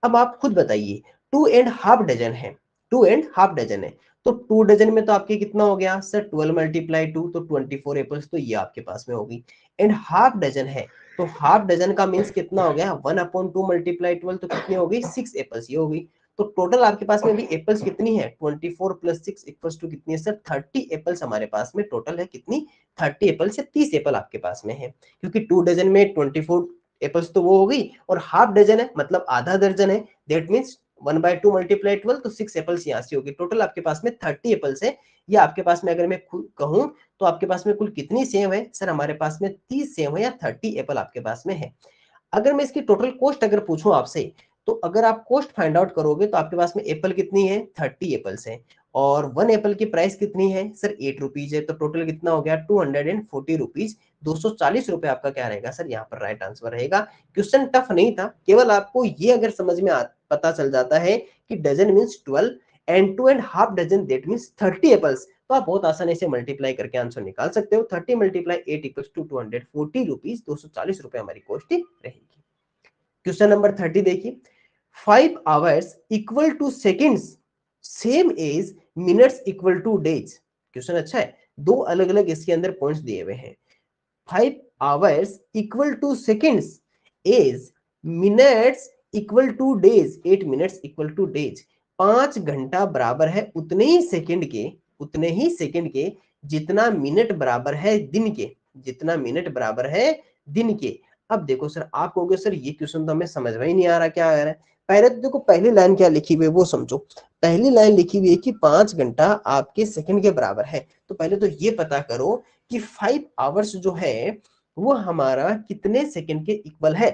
अब आप खुद बताइए, 2.5 डजन है, 2.5 डजन है, तो 2 डजन में तो आपके कितना हो गया सर? 12 मल्टीप्लाई 2, तो 24 एप्पल्स तो ये आपके पास में होगी। एंड हाफ डजन है, तो हाफ डजन का मीन्स कितना हो गया? 1/2 मल्टीप्लाई 12, तो कितनी हो गई? 6 एप्पल्स ये होगी। तो टोटल आपके पास में भी एप्पल्स कितनी है? 24 प्लस 6 इक्वल्स टू कितनी है सर? 30 एप्पल्स हमारे पास में टोटल है। कितनी? 30 एप्पल्स या 30 एप्पल आपके पास में है, क्योंकि 2 डजन में 24 एप्पल्स तो वो हो गई, और हाफ डजन है मतलब आधा दर्जन है, दैट मीन्स 1/2 मल्टीप्लाई 12, तो 6 एप्पल्स यहाँ से होगी। टोटल आपके पास में 30 एप्पल्स है। या आपके पास में अगर मैं कहूं तो आपके पास में कुल कितनी सेव है सर? हमारे पास में 30 सेव है या 30 एप्पल आपके पास में है। अगर मैं इसकी टोटल कॉस्ट अगर पूछूं आपसे, तो अगर आप कॉस्ट फाइंड आउट करोगे तो आपके पास में एप्पल कितनी है? 30 एप्पल्स है, और 1 एप्पल की प्राइस कितनी है सर? 8 रुपीज है, तो टोटल कितना हो गया? 240 रुपीज, 240 रुपए आपका क्या रहेगा सर? यहाँ पर राइट आंसर रहेगा। क्वेश्चन टफ नहीं था, केवल आपको ये अगर समझ में पता चल जाता है कि dozen means 12 and 2.5 dozen that means 30 apples, तो आप बहुत आसानी से मल्टीप्लाई करके आंसर निकाल सकते हो। 30 मल्टीप्लाई 8 इक्वल्स टू 240 रुपीज, 240 रुपए हमारी कॉस्ट रहेगी। क्वेश्चन नंबर 30 देखिए, 5 hours equal to seconds same as minutes equal to days. Question अच्छा है, दो अलग अलग इसके अंदर पॉइंट्स दिए हुए हैं। 5 hours equal to seconds as minutes equal to days, 8 minutes equal to days. 5 घंटा बराबर है उतने ही सेकंड के, उतने ही सेकंड के जितना मिनट बराबर है दिन के, जितना मिनट बराबर है दिन के। अब देखो सर, आप कहोगे सर ये क्वेश्चन तो हमें समझ में ही नहीं आ रहा, क्या आ रहा है? पहले तो देखो पहली लाइन क्या लिखी हुई है वो समझो। पहली लाइन लिखी हुई है कि 5 घंटा आपके सेकंड के बराबर है। तो पहले तो ये पता करो कि 5 आवर्स जो है वो हमारा कितने सेकंड के इक्वल है।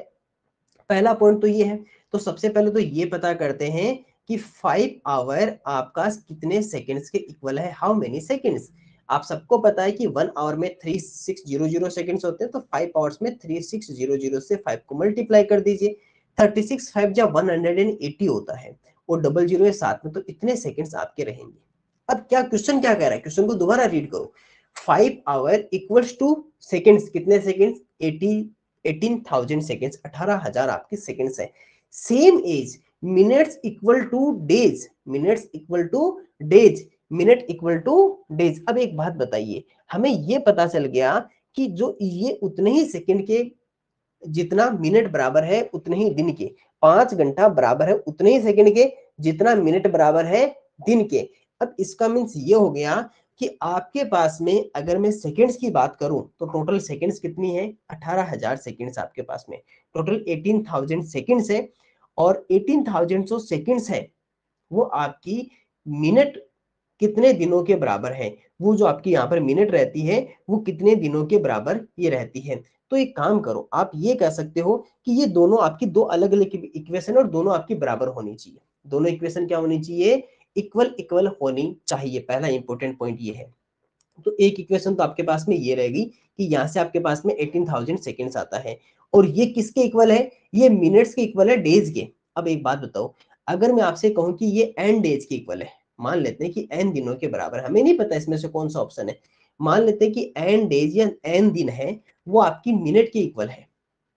पहला पॉइंट तो ये है। तो सबसे पहले तो ये पता करते हैं कि 5 आवर आपका कितने सेकंड्स के इक्वल है, हाउ मेनी सेकंड्स। आप सबको पता है कि 1 आवर में 3600 सेकंड्स होते हैं, तो 5 आवर्स में 3600 से 5 को मल्टीप्लाई कर दीजिए। 36 5 जा 180 होता है और डबल जीरो है साथ में, तो इतने सेकंड्स आपके रहेंगे। अब क्या क्वेश्चन क्या कह रहा है, क्वेश्चन को दोबारा रीड करो। 5 आवर इक्वल्स टू सेकंड्स, कितने सेकंड्स, 18,000 सेकंड्स, 18,000 आपके सेकंड्स है। Same as minutes equal to days, minutes equal to days, minute equal to days. अब एक बात बताइए, हमें ये पता चल गया कि जो ये उतने ही सेकंड के जितना मिनट बराबर है उतने ही दिन के, 5 घंटा बराबर है उतने ही सेकंड के जितना मिनट बराबर है दिन के। अब इसका मीन्स ये हो गया कि आपके पास में अगर मैं सेकंड्स की बात करूं तो टोटल सेकंड्स कितनी है, 18,000 सेकंड्स आपके पास में, टोटल 18,000 सेकंड्स है। और 18,000 जो सेकंड्स है वो आपकी मिनट कितने दिनों के बराबर है, वो जो आपकी यहाँ पर मिनट रहती है वो कितने दिनों के बराबर ये रहती है। तो एक काम करो, आप ये कह सकते हो कि ये दोनों आपकी दो अलग अलग इक्वेशन और दोनों आपकी बराबर होनी चाहिए। दोनों इक्वेशन क्या होनी चाहिए, इक्वल इक्वल होनी चाहिए। पहला इंपॉर्टेंट पॉइंट ये है। तो एक इक्वेशन तो आपके पास में ये रहेगी कि यहाँ से आपके पास में 18,000 सेकेंड्स आता है और ये किसके इक्वल है, ये मिनट्स के इक्वल है डेज के। अब एक बात बताओ, अगर मैं आपसे कहूं कि ये एन डेज के इक्वल है, मान लेते हैं कि एन दिनों के बराबर, हमें नहीं पता इसमें से कौन सा ऑप्शन है, मान लेते हैं कि एन डेज या एन दिन है वो आपकी मिनट के इक्वल है,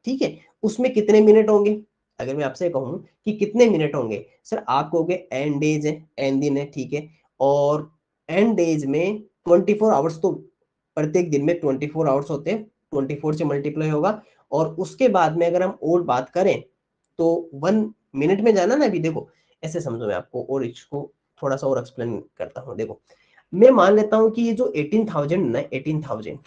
ठीक है। उसमें कितने मिनट होंगे, अगर मैं आपसे कहूं कि कितने मिनट होंगे, सर आप कहोगे एन डेज है, एन दिन है, ठीक है। और एन डेज में 24 आवर्स, तो प्रत्येक दिन में 24 आवर्स होते हैं, 24 से मल्टीप्लाई होगा। और उसके बाद में अगर हम और बात करें तो 1 मिनट में जाना ना, अभी देखो ऐसे समझो, मैं आपको और इसको थोड़ा सा और एक्सप्लेन करता हूँ। देखो मैं मान लेता हूँ कि ये जो 18,000 ना, 18,000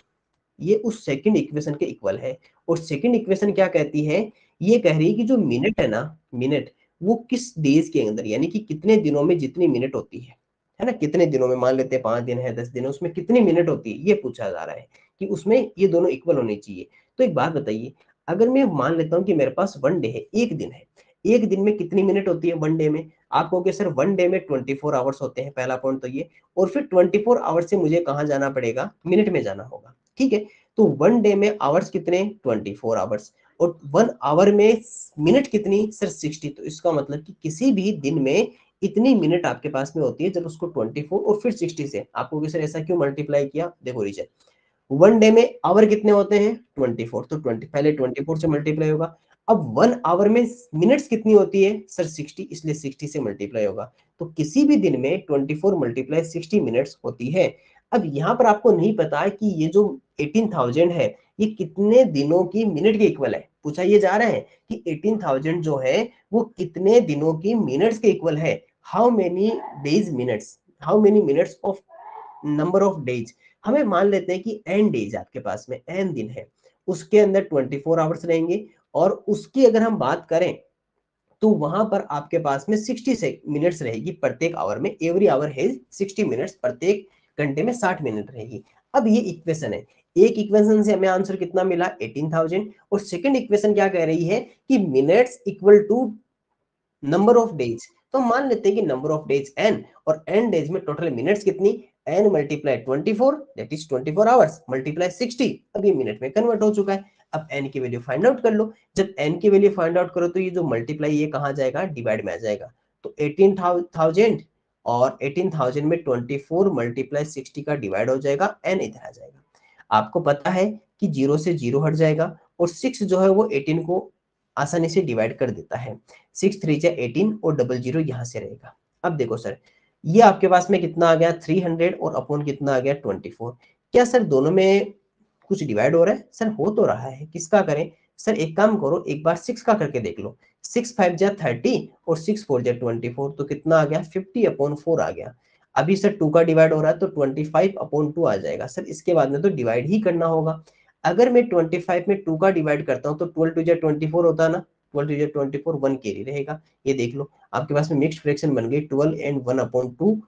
ये उस सेकंड इक्वेशन के इक्वल है। और सेकंड इक्वेशन क्या कहती है, ये कह रही है कि जो मिनट है ना, मिनट वो किस डेज के अंदर, यानी कि कितने दिनों में जितनी मिनट होती है ना, कितने दिनों में, मान लेते हैं 5 दिन है, 10 दिन है, उसमें कितनी मिनट होती है, ये पूछा जा रहा है कि उसमें ये दोनों इक्वल होने चाहिए। तो एक बात बताइए, अगर मैं मान लेता हूँ कि मेरे पास 1 डे है, एक दिन है, एक दिन में कितनी मिनट होती है 1 डे में, आप कहोगे सर 1 डे में 24 आवर्स होते हैं, पहला पॉइंट तो ये। और फिर 24 आवर्स से मुझे कहाँ जाना पड़ेगा, मिनट में जाना होगा, ठीक है। तो 1 डे में आवर्स कितने, 24 आवर्स। और 1 आवर में मिनट कितनी, सर 60। तो इसका मतलब कि किसी भी दिन में इतनी मिनट आपके पास में होती है, जब उसको 24 और फिर 60 से आपको सर ऐसा क्यों मल्टीप्लाई किया, देखो रीजन, 1 डे में आवर कितने होते हैं 24, तो 20 पहले 24 से मल्टीप्लाई होगा। अब 1 आवर में मिनट्स कितनी होती है सर 60, इसलिए 60 से मल्टीप्लाई होगा। तो किसी भी दिन में 24 मल्टीप्लाई 60 मिनट्स होती है। अब यहाँ पर आपको नहीं पता है कि ये जो 18,000 है ये कितने दिनों की मिनट के इक्वल है, पूछा ये जा रहा है कि 18,000 जो है वो कितने दिनों की मिनट्स के इक्वल है, how many days minutes, how many minutes of number of days. हमें मान लेते हैं कि एन डेज आपके पास में, एन दिन है, उसके अंदर 24 आवर्स रहेंगे। और उसकी अगर हम बात करें तो वहां पर आपके पास में 60 से मिनट्स रहेगी प्रत्येक आवर में, एवरी आवर हैज 60 मिनट्स, प्रत्येक घंटे में 60 मिनट रहेगी। अब ये इक्वेशन है, एक इक्वेशन से हमें आंसर कितना मिला 18,000। और सेकंड इक्वेशन क्या कह रही है कि minutes equal to number of days. तो मान लेते हैं कि नंबर ऑफ डेज एन, और एन डेज में टोटल मिनट्स कितनी, N multiply 24 that is 24 hours multiply 60, अब ये मिनट में कन्वर्ट हो चुका है। अब एन की वैल्यू फाइंड आउट कर लो, जब एन की वैल्यू फाइंड आउट करो तो ये जो मल्टीप्लाई ये कहाँ जाएगा, डिवाइड में आ जाएगा। तो 18,000 और 18,000 में 24 मल्टीप्लाई 60 का डिवाइड हो जाएगा, एन इधर आ जाएगा। आपको पता है कि जीरो से जीरो हट जाएगा और 6 जो है वो 18 को आसानी से डिवाइड कर देता है, 6 3 जा 18 और डबल जीरो यहाँ से रहेगा। अब देखो सर ये आपके पास में कितना आ गया 300 और अपॉन कितना आ गया 24। क्या सर दोनों में कुछ डिवाइड हो रहा है, सर हो तो रहा है, किसका करें, सर एक काम करो एक बार 6 का करके देख लो, 6 5 जा 30 और 6 4 जा 24, तो कितना आ गया 50/4 आ गया। अभी सर 2 का डिवाइड हो रहा है तो 25/2 आ जाएगा, सर इसके बाद में तो डिवाइड ही करना होगा। अगर मैं 25 में 2 का डिवाइड करता हूँ तो 12 2 जा 24 होता है ना, 12 टू 24, 1 कैरी रहेगा। ये देख लो आपके पास में मिक्स्ड फ्रैक्शन बन गई 12 एंड 1/2।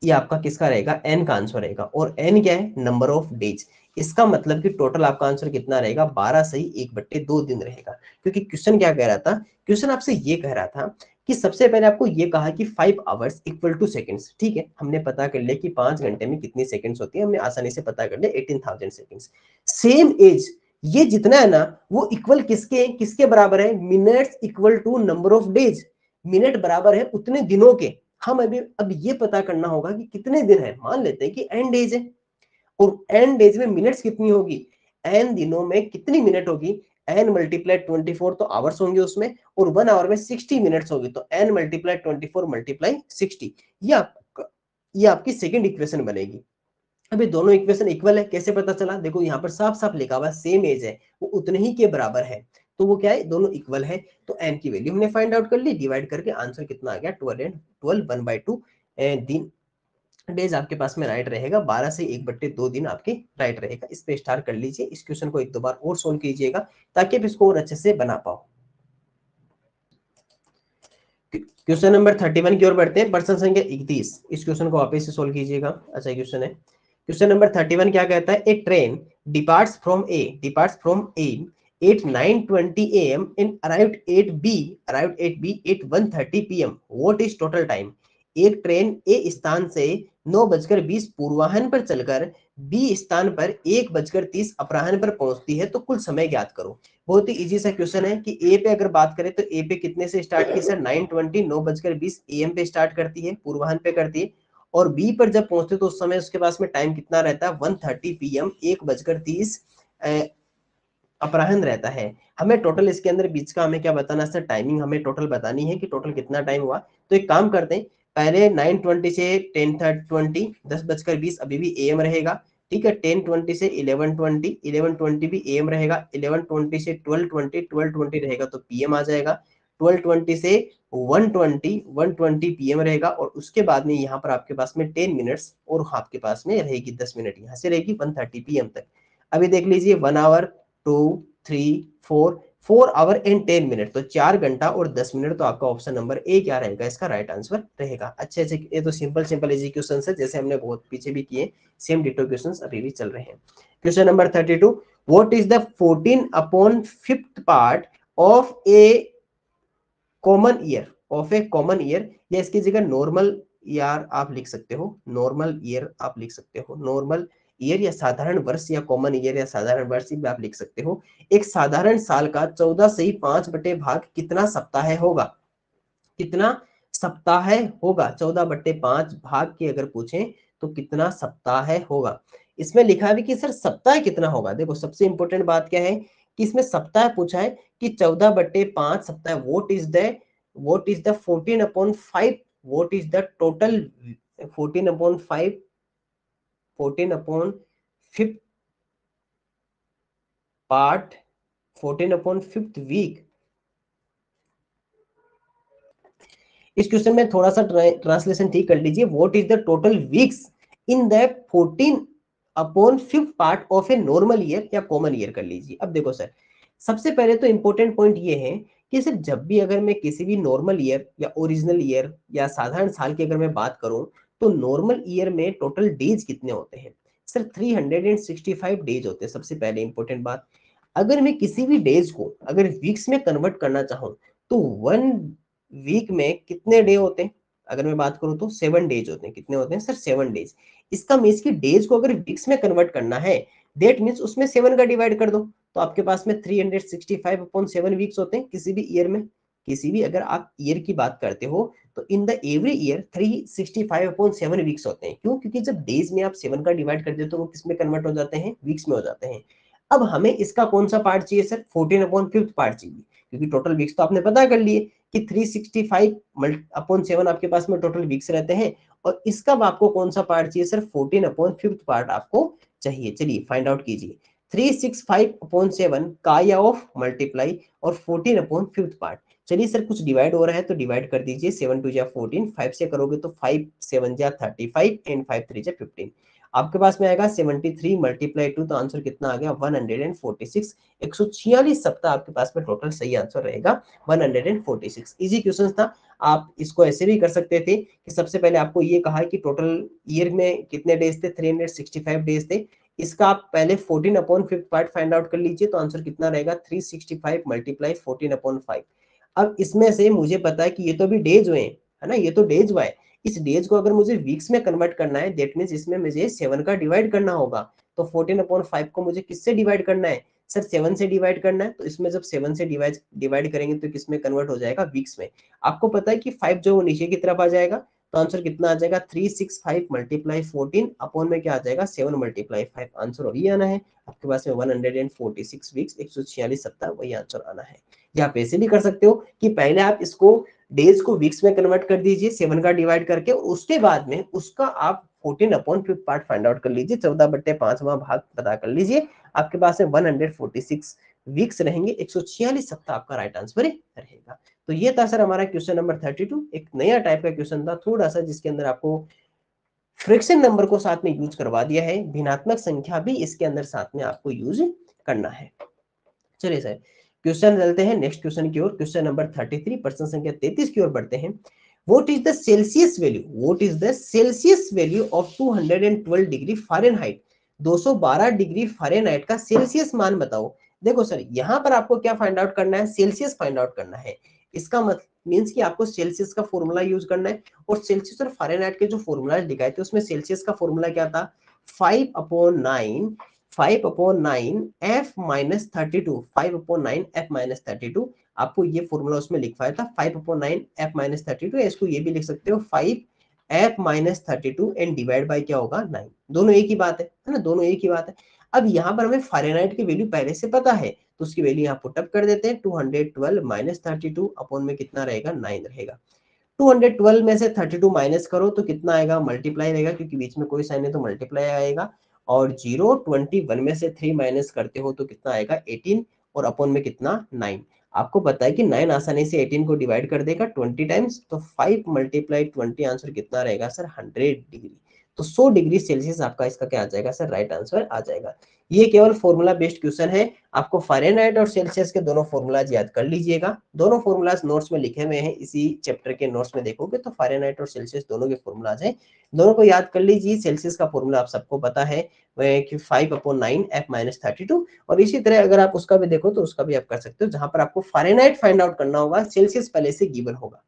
ये आपका किसका रहेगा, एन का आंसर रहेगा। और एन क्या है, नंबर ऑफ डेज। इसका मतलब कि टोटल आपका आंसर कितना रहेगा, 12 सही 1/2 दिन रहेगा। क्योंकि क्वेश्चन क्या कह रहा था, क्वेश्चन आपसे ये कह रहा था कि सबसे पहले आपको ये कहा कि 5 आवर्स इक्वल टू सेकंड्स। ठीक है, हमने पता कर लिया कि 5 घंटे में कितनी सेकंड्स होती है, हमने आसानी से पता कर लिया 18,000 सेकंड्स। सेम एज ये जितना है ना वो इक्वल किसके किसके बराबर है, minutes equal to number of days. Minute बराबर है उतने दिनों के। हम अभी अब ये पता करना होगा कि कितने दिन है। मान लेते हैं कि एन डेज है और एन डेज में मिनट्स कितनी होगी, एन दिनों में कितनी मिनट होगी, एन मल्टीप्लाई 24 तो आवर्स होंगे उसमें, और 1 आवर में 60 मिनट्स होगी, तो एन मल्टीप्लाई 24 मल्टीप्लाई 60। ये आपकी सेकंड इक्वेशन बनेगी। अभी दोनों इक्वेशन इक्वल है, कैसे पता चला, देखो यहाँ पर साफ साफ लिखा हुआ सेम एज है, वो उतने ही के बराबर है, तो वो क्या है, दोनों इक्वल है। तो एन की वैल्यू हमने फाइंड आउट कर ली, डिवाइड करके आंसर कितना आ गया 12 एंड 12 1/2 दिन डेज आपके पास में राइट रहेगा। 12 से 1/2 दिन आपके राइट रहेगा। इस पे स्टार कर लीजिए, इस क्वेश्चन को एक दो बार और सोल्व कीजिएगा ताकि आप इसको और अच्छे से बना पाओ। क्वेश्चन नंबर 31 की ओर बढ़ते हैं, प्रश्न संख्या 31। इस क्वेश्चन को वापस से सोल्व कीजिएगा। अच्छा क्वेश्चन है, क्वेश्चन नंबर 31 क्या कहता है, a train departs from a at 9:20 am and arrived at b at 1:30 pm. What is total time? एक ट्रेन ए स्थान से 9:20 पूर्वाह्न पर चलकर बी स्थान पर 1:30 अपराह्न पर पहुंचती है, तो कुल समय ज्ञात करो। बहुत ही इजी सा क्वेश्चन है कि ए पे अगर बात करें तो ए पे कितने से स्टार्ट की सर, 9:20 9:20 AM पे स्टार्ट करती है, पूर्वाह्न पे करती है। और बी पर जब पहुंचते तो उस समय उसके पास में टाइम कितना रहता है, 1:30 PM 1:30 अपराह्न रहता है। हमें टोटल इसके अंदर बीच का हमें क्या बताना सर, टाइमिंग हमें टोटल बतानी है कि टोटल कितना टाइम हुआ। तो एक काम करते हैं, पहले 9:20 से 10:20 10:20 अभी भी AM रहेगा। ठीक है, 10:20 से 11:20 भी AM रहेगा। 11:20 से 12:20 रहेगा तो PM आ जाएगा। 12:20 से 1:20 PM रहेगा। और उसके बाद में यहाँ पर आपके पास में 10 मिनट्स और आपके पास में रहेगी 10 मिनट, यहाँ से रहेगी 1:30 PM तक। अभी देख लीजिए 1 आवर 2 3 4 आवर एंड 10 मिनट, तो 4 घंटा और 10 मिनट। तो आपका ऑप्शन नंबर ए क्या रहेगा, इसका राइट आंसर रहेगा। अच्छे अच्छे, ये तो सिंपल एग्जीक्यूशन है, जैसे हमने बहुत पीछे भी किए, सेम डिटो क्वेश्चंस अभी भी चल रहे हैं। Question number 32, what is the 14/5 part of A common year, या इसकी जगह नॉर्मल ईयर आप लिख सकते हो, नॉर्मल ईयर आप लिख सकते हो, नॉर्मल ईयर या साधारण वर्ष या कॉमन ईयर या साधारण वर्ष भी आप लिख सकते हो। एक साधारण साल का 14 से 5 बटे भाग कितना सप्ताह होगा, कितना सप्ताह होगा, 14/5 भाग की अगर पूछें तो कितना सप्ताह होगा। इसमें लिखा है कि सर सप्ताह कितना होगा। देखो सबसे इंपॉर्टेंट बात क्या है कि इसमें सप्ताह पूछा है कि 14/5 सप्ताह। What is the 14/5, what is the total 14/5 14/5 part 14/5 week. इस क्वेश्चन में थोड़ा सा ट्रांसलेशन ठीक कर लीजिए, what is the total weeks in the 14/5 part of a normal year या कॉमन ईयर कर लीजिए। अब देखो सर, सबसे पहले तो इंपॉर्टेंट पॉइंट ये है कि सर जब भी अगर मैं किसी भी नॉर्मल ईयर या ओरिजिनल ईयर या साधारण साल की अगर मैं बात करूं, तो नॉर्मल ईयर में टोटल डेज कितने होते हैं सर, 365 डेज होते हैं। सबसे पहले इंपॉर्टेंट बात, अगर मैं किसी भी डेज को अगर वीक्स में कन्वर्ट करना चाहूं तो 1 वीक में कितने डे होते हैं, अगर मैं बात करूं तो 7 डेज होते हैं। कितने होते हैं सर, 7 डेज। इसका मीन्स की डेज को अगर वीक्स में कन्वर्ट करना है, डेट मीन्स उसमें 7 का डिवाइड कर दो, तो आपके पास में 365/7 वीक्स होते हैं किसी भी ईयर में। किसी भी अगर आप ईयर की बात करते हो तो in the every year 365/7 weeks होते हैं। क्यों, क्योंकि जब डेज में आप 7 का डिवाइड कर देते हो तो वो किस में कन्वर्ट हो जाते हैं, वीक्स में हो जाते हैं। अब हमें इसका कौन सा पार्ट चाहिए सर, 14/5 पार्ट चाहिए, क्योंकि टोटल वीक्स तो आपने पता कर लिए कि 365/7 आपके पास में टोटल वीक्स रहते हैं। और इसका आपको कौन सा पार्ट चाहिए सर, 14/5 पार्ट आपको चाहिए। चलिए फाइंड आउट कीजिए, 365/7 का या ऑफ मल्टीप्लाई और 14/5 पार्ट। चलिए सर कुछ डिवाइड हो रहा है तो डिवाइड कर दीजिए, 7 2 14, 5 से करोगे तो 5 7 35 एंड 5 3 15। आपके पास में आएगा 73 मल्टीप्लाई 2, तो आंसर कितना आ गया 146। 146 सप्ताह आपके पास में टोटल सही आंसर रहेगा 146। इजी क्वेश्चन था। आप इसको ऐसे भी कर सकते थे कि सबसे पहले आपको ये कहा कि टोटल ईयर में कितने डेज थे, 365 डेज थे। इसका आप पहले 14 अपॉन 5 पार्ट फाइंड आउट कर लीजिए, तो आंसर कितना रहेगा 365 मल्टीप्लाई 14 अपॉन 5। अब इसमें से मुझे पता है कि ये तो अभी डेज हुए हैं, है ना, ये तो डेज हुआ है। इस डेज को अगर मुझे वीक्स में कन्वर्ट करना है, दैट मींस इसमें मुझे 7 का डिवाइड करना होगा। तो 14 अपॉन 5 को मुझे किससे डिवाइड करना है सर, 7 से डिवाइड करना है। तो इसमें जब 7 से डिवाइड करेंगे तो किसमें कन्वर्ट हो जाएगा, वीक्स में। आपको पता है कि 5 जो नीचे की तरफ आ जाएगा, तो आंसर कितना आ जाएगा 365 मल्टीप्लाई 14 अपॉन में क्या आ जाएगा 7 मल्टीप्लाई 5। आंसर वही आना है आपके पास में 146 वीक्स, 146 सप्ताह, वही आंसर आना है। या आप ऐसे भी कर सकते हो कि पहले आप इसको डेज को वीक्स में कन्वर्ट कर दीजिए 7 का डिवाइड करके, उसके बाद में उसका आप 14 अपॉन 5 पार्ट फाइंड आउट कर लीजिए, 14/5वां भाग पता कर लीजिए, आपके पास में 146 वीक्स रहेंगे, 146 सप्ताह आपका राइट आंसर रहेगा। तो ये था सर हमारा क्वेश्चन नंबर 32। एक नया टाइप का क्वेश्चन था थोड़ा सा, जिसके अंदर आपको फ्रैक्शन नंबर को साथ में यूज करवा दिया है, भिन्नात्मक संख्या भी इसके अंदर साथ में आपको यूज करना है। चलिए सर क्वेश्चन चलते हैं नेक्स्ट क्वेश्चन की ओर। क्वेश्चन नंबर 33, प्रश्न संख्या 33 की ओर बढ़ते हैं। What is the Celsius value, what is the Celsius value of 212 degree Fahrenheit, 212 degree Fahrenheit का सेल्सियस मान बताओ। देखो सर यहाँ पर आपको क्या फाइंड आउट करना है, सेल्सियस फाइंड आउट करना है। इसका मतलब मींस कि आपको सेल्सियस का फॉर्मूला यूज करना है। और सेल्सियस और फ़ारेनहाइट के जो फॉर्मूला दिखाए थे उसमें सेल्सियस का फॉर्मूला क्या था, 5/9, 5/9 f माइनस 32, 5/9 f माइनस 32। आपको ये फॉर्मूला उसमें लिखवाया था 5/9 f माइनस 32। इसको ये भी लिख सकते हो 5 f minus 32 and divide by क्या होगा 9। दोनों एक ही बात है ना, दोनों एक ही बात है। अब यहाँ पर हमें फ़ारेनहाइट की वैल्यू पहले से पता है, तो उसकी वैल्यू यहाँ पुटअप कर देते हैं। 212 माइनस 32 अपॉन में कितना रहेगा 9 रहेगा। 212 में से 32 माइनस करो तो कितना आएगा, मल्टीप्लाई रहेगा, क्योंकि बीच में कोई साइन है तो मल्टीप्लाई आएगा। और 021 में से 3 माइनस करते हो तो कितना आएगा 18, और अपॉन में कितना 9। आपको पता है कि 9 आसानी से 18 को डिवाइड कर देगा 20 टाइम्स, तो 5 मल्टीप्लाई 20 आंसर कितना रहेगा सर 100 डिग्री। तो 100 डिग्री सेल्सियस आपका इसका क्या आ जाएगा सर, राइट आंसर आ जाएगा। ये केवल फॉर्मूला बेस्ड क्वेश्चन है। आपको फ़ारेनहाइट और सेल्सियस के दोनों फॉर्मूलाज याद कर लीजिएगा। दोनों फॉर्मूलाज नोट्स में लिखे हुए हैं, इसी चैप्टर के नोट्स में देखोगे तो फ़ारेनहाइट और सेल्सियस दोनों के फॉर्मूलाज हैं, दोनों को याद कर लीजिए। सेल्सियस का फॉर्मूला आप सबको पता है वह कि 5/9 f माइनस 32। और इसी तरह अगर आप उसका भी देखो तो उसका भी आप कर सकते हो, जहां पर आपको फ़ारेनहाइट फाइंड आउट करना होगा, सेल्सियस पहले से गिवन होगा।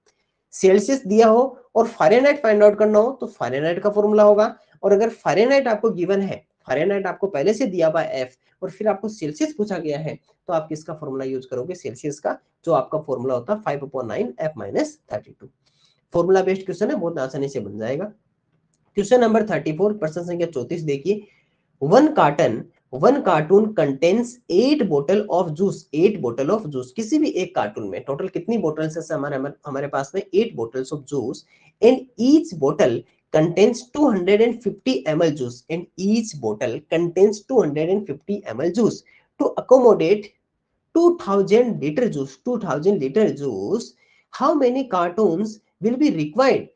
सेल्सियस दिया हो और फ़ारेनहाइट फाइंड आउट करना हो तो फ़ारेनहाइट का फॉर्मूला होगा। और अगर फ़ारेनहाइट आपको गिवन है, फ़ारेनहाइट आपको पहले से दिया हुआ एफ, और फिर आपको सेल्सियस पूछा गया है, तो आप किसका फॉर्मूला यूज करोगे, सेल्सियस का, जो आपका फॉर्मूला होता है 5/9 f minus 32। Formula based question है, बहुत आसानी से बन जाएगा। क्वेश्चन नंबर 34, प्रश्न संख्या 34 देखिए। वन कार्टून कंटेन्स 8 बोतल ऑफ जूस, 8 बोतल ऑफ जूस। किसी भी एक कार्टून में टोटल कितनी बोतल्स है हमारे पास में 8 bottles of juice, and each बोतल contains 250 ml juice, and each bottle contains 250 ml juice. To accommodate 2000 liter juice, 2000 liter juice, how many cartons will be required?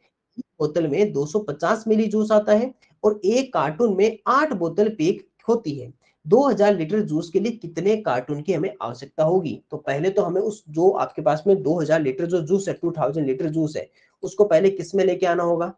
बोतल में 250 मिली जूस आता है, और एक कार्टून में 8 बोतल पैक होती है। 2000 लीटर जूस के लिए कितने कार्टून की हमें आवश्यकता होगी? तो पहले तो हमें उस जो आपके पास में 2000 लीटर जो जूस है, 2000 लीटर जूस है, उसको पहले किस में लेके आना होगा,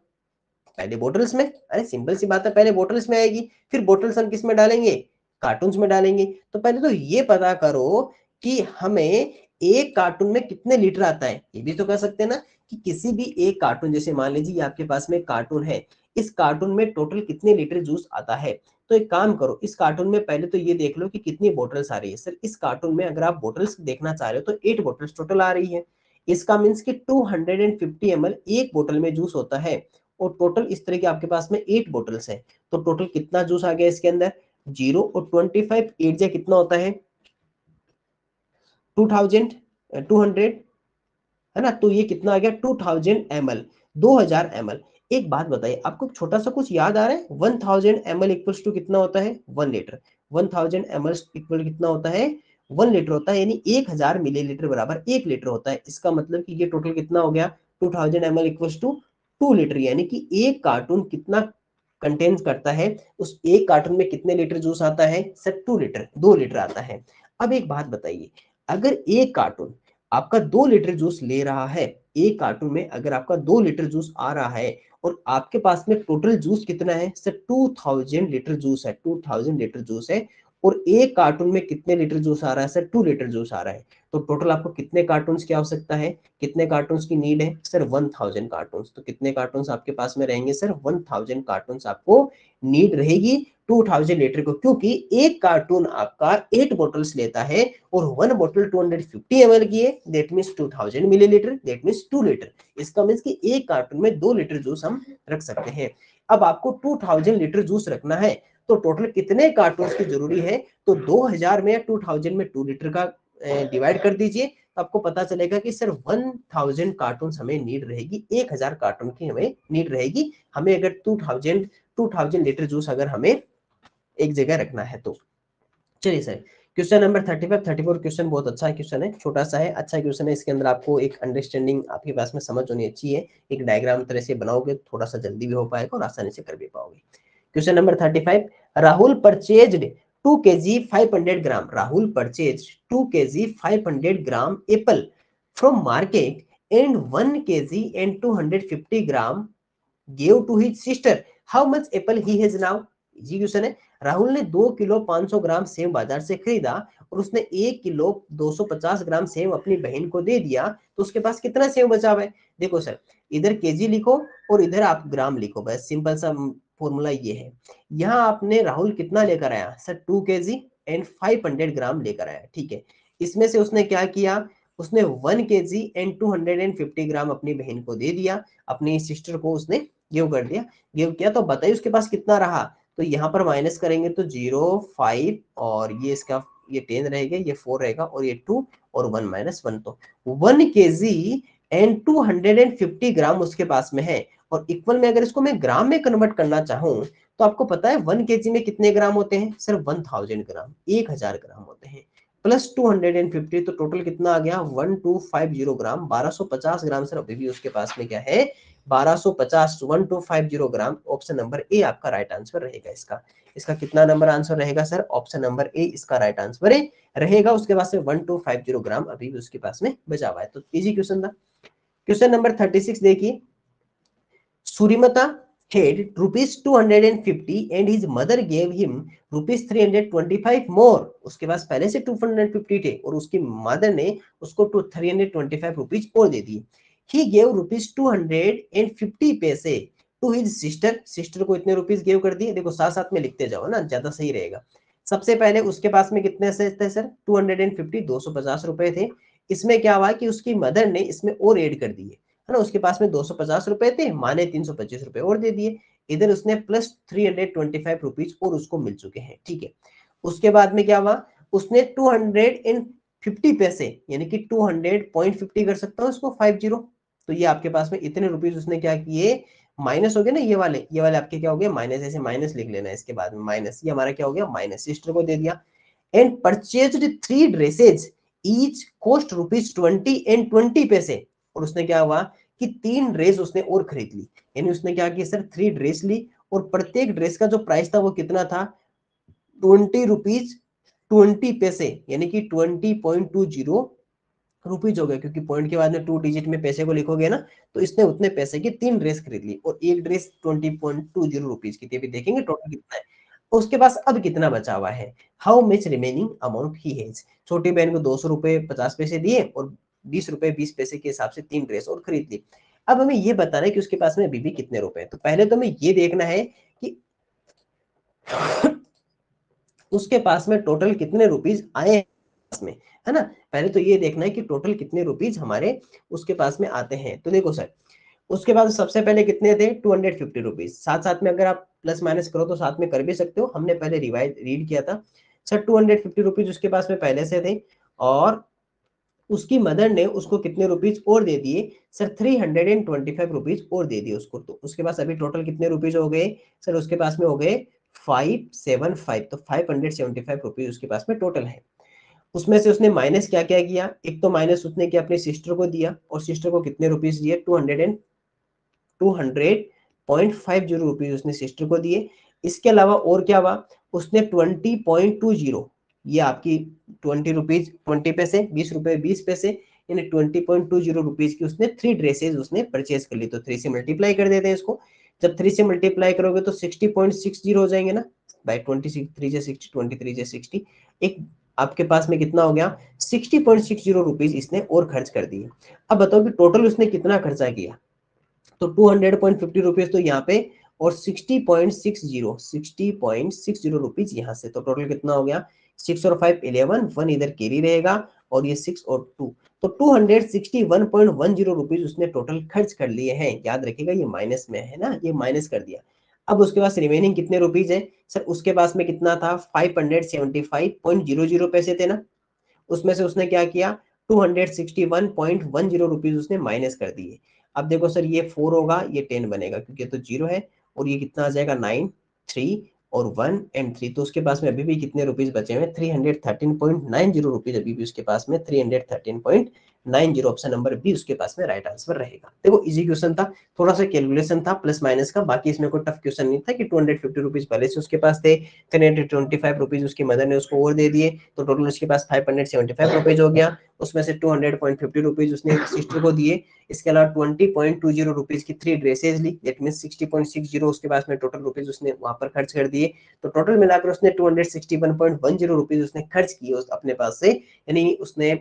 पहले बोटल्स में। अरे सिंपल सी बात है, पहले बोटल्स में आएगी, फिर बोटल्स हम किस में डालेंगे, कार्टून्स में डालेंगे। तो पहले तो ये पता करो कि हमें एक कार्टून में कितने लीटर आता है। ये भी तो कर सकते हैं ना कि किसी भी एक कार्टून, जैसे मान लीजिए आपके पास में कार्टून है, इस कार्टून में टोटल कितने लीटर जूस आता है। तो एक काम करो, इस कार्टून में पहले तो ये देख लो कि कितनी बोटल्स आ रही है। सर इस कार्टून में अगर आप बोटल्स देखना चाह रहे हो तो 8 बोटल्स टोटल आ रही है। इसका मीन्स कि 250 ml एक बोतल में जूस होता है, और टोटल इस तरह के आपके पास में 8 बोटल्स है। तो टोटल कितना जूस आ गया इसके अंदर, 0 और 25 8 जा कितना होता है 2000, 200, है ना। तो ये कितना आ गया 2000 ml, 2000 ml। एक बात बताइए, आपको छोटा सा कुछ याद आ रहा है, 1000 ml इक्वल्स टू कितना होता है 1 लीटर। 1000 ml इक्वल कितना होता है 1 लीटर होता है, यानी 1000 मिलीलीटर बराबर 1 लीटर होता है। इसका मतलब कि ये टोटल कितना हो गया 2000 ml इक्वल्स टू 2 लीटर, यानी कि एक कार्टून कितना कंटेन करता है, उस एक कार्टून में कितने लीटर जूस आता है सर? 2 लीटर आता है। अब एक बात बताइए, अगर एक कार्टून आपका 2 लीटर जूस ले रहा है, एक कार्टून में अगर आपका 2 लीटर जूस आ रहा है और आपके पास में टोटल जूस कितना है सर? 2000 लीटर जूस है, 2000 लीटर जूस है, और एक कार्टून में कितने लीटर जूस आ रहा है सर? 2 लीटर जूस आ रहा है। तो टोटल आपको कितने कार्टून्स की आवश्यकता है, कितने कार्टून्स की नीड है सर? 1000 कार्टून्स। तो कितने कार्टून्स आपके पास में रहेंगे सर? 1000 कार्टून्स आपको नीड रहेगी 2000 लीटर को, क्योंकि एक कार्टून आपका 8 बॉटल्स लेता है और 1 बॉटल 250 ml की है, that means 2000 millilitre, that means 2 litre. इसका मींस कि एक कार्टून में 2 लीटर जूस हम रख सकते हैं। अब आपको 2000 लीटर जूस रखना है तो टोटल कितने कार्टून्स की जरूरी है? तो 2000 में 2000 में 2 लीटर का डिवाइड कर दीजिए, तो आपको पता चलेगा कि सर 1000 कार्टून हमें नीड रहेगी, 1000 कार्टून की हमें नीड रहेगी, हमें अगर 2000 लीटर जूस अगर हमें एक जगह रखना है तो। चलिए सर, क्वेश्चन नंबर 35 34 क्वेश्चन बहुत अच्छा क्वेश्चन है, छोटा सा है, अच्छा क्वेश्चन है। इसके अंदर आपको एक अंडरस्टैंडिंग आपके पास में समझ होनी अच्छी है, एक डायग्राम तरह से बनाओगे थोड़ा सा जल्दी भी हो पाएगा और आसानी से कर भी पाओगे। Question number 35, Rahul purchased 2 kg 500 gram, Rahul purchased 2 kg 500 gram Apple from market and 1 kg and 250 gram gave to his sister, how much apple he has now? Easy question है। राहुल ने 2 किलो 500 ग्राम सेब बाजार से खरीदा और उसने 1 किलो 250 ग्राम सेब अपनी बहन को दे दिया, तो उसके पास कितना सेब बचा हुआ है? देखो सर, इधर केजी लिखो और इधर आप ग्राम लिखो, बस सिंपल सा फॉर्मूला ये है। यहाँ आपने राहुल कितना लेकर आया सर? 2 kg एंड 500 ग्राम लेकर आया, ठीक है। इसमें से उसने क्या किया, उसने 1 kg एंड 250 ग्राम अपनी बहन को दे दिया, अपनी सिस्टर को उसने गिव कर दिया। गिव किया तो बताइए उसके पास कितना रहा? तो यहाँ पर माइनस करेंगे तो 0 5 और ये इसका ये 10 रहेगा, ये 4 रहेगा और ये 2 और 1 माइनस 1, तो 1 kg एंड 250 ग्राम उसके पास में है। और इक्वल में अगर इसको मैं ग्राम में कन्वर्ट करना चाहूँ तो आपको पता है 1 kg में कितने ग्राम होते हैं सर? 1000 ग्राम, 1000 ग्राम होते हैं, प्लस 250 तो टोटल कितना आ गया? 1250 ग्राम, 1250 ग्राम सर अभी भी उसके पास में क्या है? 1250, 1250 ग्राम। ऑप्शन नंबर ए आपका राइट आंसर रहेगा इसका। इसका कितना नंबर आंसर रहेगा सर? ऑप्शन नंबर ए इसका राइट आंसर रहेगा। उसके पास में 1250 ग्राम अभी भी उसके पास में बचा हुआ है, तो इजी क्वेश्चन था। क्वेश्चन नंबर 36 देखिए, सूर्यमता had rupees 250 and his mother gave him rupees 325 more। उसके पास पहले से 250 थे और उसकी मदर ने उसको 325 रुपीज और दे दिए। He gave rupees 250 पैसे to his sister, सिस्टर को इतने रुपीज गिव कर दिए। देखो साथ साथ में लिखते जाओ ना, ज्यादा सही रहेगा। सबसे पहले उसके पास में कितने से थे सर? 250, 250 रुपए थे। इसमें क्या हुआ कि उसकी मदर ने इसमें और ऐड कर दिए, है ना। उसके पास में 250 रुपए थे, माँ ने 325 रुपए और दे दिए, इधर उसने प्लस 325 रुपीज और उसको मिल चुके हैं, ठीक है। उसके बाद में क्या हुआ, उसने 250 पैसे यानी कि 200.50 कर सकता हूँ इसको 50, तो ये आपके पास में इतने रुपीज उसने क्या किए, माइनस हो गए ना, ये वाले आपके क्या हो गए माइनस, ऐसे माइनस लिख लेना इसके बाद में माइनस, ये हमारा क्या हो गया माइनस, सिस्टर को दे दिया। And purchased 3 dresses each cost ₹20 and 20 पैसे, और उसने क्या हुआ कि 3 ड्रेस उसने और खरीद ली, यानी उसने क्या किया सर 3 ड्रेस ली और प्रत्येक ड्रेस का जो प्राइस था वो कितना था? 20 रुपीज 20 पैसे, यानी कि 20.20 रुपीज हो गए, क्योंकि पॉइंट के बाद में 2 डिजिट में पैसे को लिखोगे ना, तो इसने उतने पैसे की 3 ड्रेस खरीद ली और एक ड्रेस 20.20 रुपीज की थी। अभी देखेंगे टोटल कितना है। उसके पास अब कितना बचा हुआ है? How much remaining amount he has. छोटी बहन को 200 रुपए 50 पैसे दिए और 20 रुपए 20 पैसे के हिसाब से 3 ड्रेस और खरीद ली। अब हमें ये बताना है कि उसके पास में अभी भी कितने रुपए हैं। तो पहले तो हमें ये देखना है कि उसके पास में टोटल कितने रुपीज आए हैं में, है ना। पहले तो ये देखना है कि टोटल कितने रुपीज हमारे उसके पास में आते हैं। तो देखो सर, उसके बाद सबसे पहले कितने थे? 250 रुपीज। साथ साथ में अगर आप प्लस माइनस करो तो साथ में कर भी सकते हो, हमने पहले रिवाइज रीड किया था। सर 250 रुपीज उसके पास में पहले से थे और उसकी मदर ने उसको कितने रुपीज और दे दिए सर? 325 रुपीज और दे दिए उसको, तो उसके पास अभी टोटल कितने रुपीज हो गए सर? उसके पास में हो गए 575, तो 575 रुपीज उसके पास में टोटल है। उसमें से उसने माइनस क्या क्या किया? एक तो माइनस उसने किया अपनी सिस्टर को दिया, और सिस्टर को कितने रुपीज दिए? 200 0.50 रुपीज उसने सिस्टर को दिए। इसके अलावा और क्या हुआ, उसने 20.20, ये आपकी 20 रुपीज 20 पैसे, 20 रुपए 20 पैसे, यानी 20.20 रुपीज की उसने 3 ड्रेसेस उसने परचेज कर ली। तो 3 से मल्टीप्लाई कर देते हैं इसको, जब 3 से मल्टीप्लाई करोगे तो 60.60 हो जाएंगे ना, बाई 26 3 से 60, 23 से 60, एक आपके पास में कितना हो गया 60.60 रुपीज इसने और खर्च कर दिए। अब बताओ कि टोटल उसने कितना खर्चा किया, तो 200.50 रुपीज तो यहाँ पे, और 60.60 रुपीज यहाँ से, तो टोटल कितना हो गया 6 और 5 11, 1 इधर कैरी रहेगा, और ये 6 और 2, तो 261.10 रुपीज उसने टोटल खर्च कर लिए हैं। याद रखिएगा ये माइनस में है ना, ये माइनस कर दिया। अब उसके पास रिमेनिंग कितने रुपीज है सर, उसके पास में कितना था 575.00 पैसे थे ना, उसमें से उसने क्या किया 261.10 रुपीज उसने माइनस कर दिए। अब देखो सर ये 4 होगा, ये 10 बनेगा क्योंकि तो 0 है, और ये कितना आ जाएगा 9 3 और 1 एंड 3, तो उसके पास में अभी भी कितने रुपीज बचे हुए 313.90 रुपीज, अभी भी उसके पास में 313.90, ऑप्शन नंबर बी उसके पास में राइट आंसर रहेगा। देखो इजी क्वेश्चन था, थोड़ा सा कैलकुलेशन था प्लस माइनस का, बाकी इसमें कोई टफ क्वेश्चन नहीं था कि 250 रुपीज पहले से उसके पास थे, 325 रुपीज उसकी मदर ने उसको और दे दिए, तो टोटल उसके पास 575 रुपीज हो गया, उसमें से 200.50 रुपीज उसने सिस्टर को दिए। इसके अलावा 20.20 रुपीज की 3 ड्रेसेज ली, दैट मीन 60.60 उसके पास में टोटल रुपीज उसने वहां पर खर्च कर दिए, तो टोटल मिलाकर उसने 261.10 रुपीज उसने खर्च किए अपने पास से, यानी उसने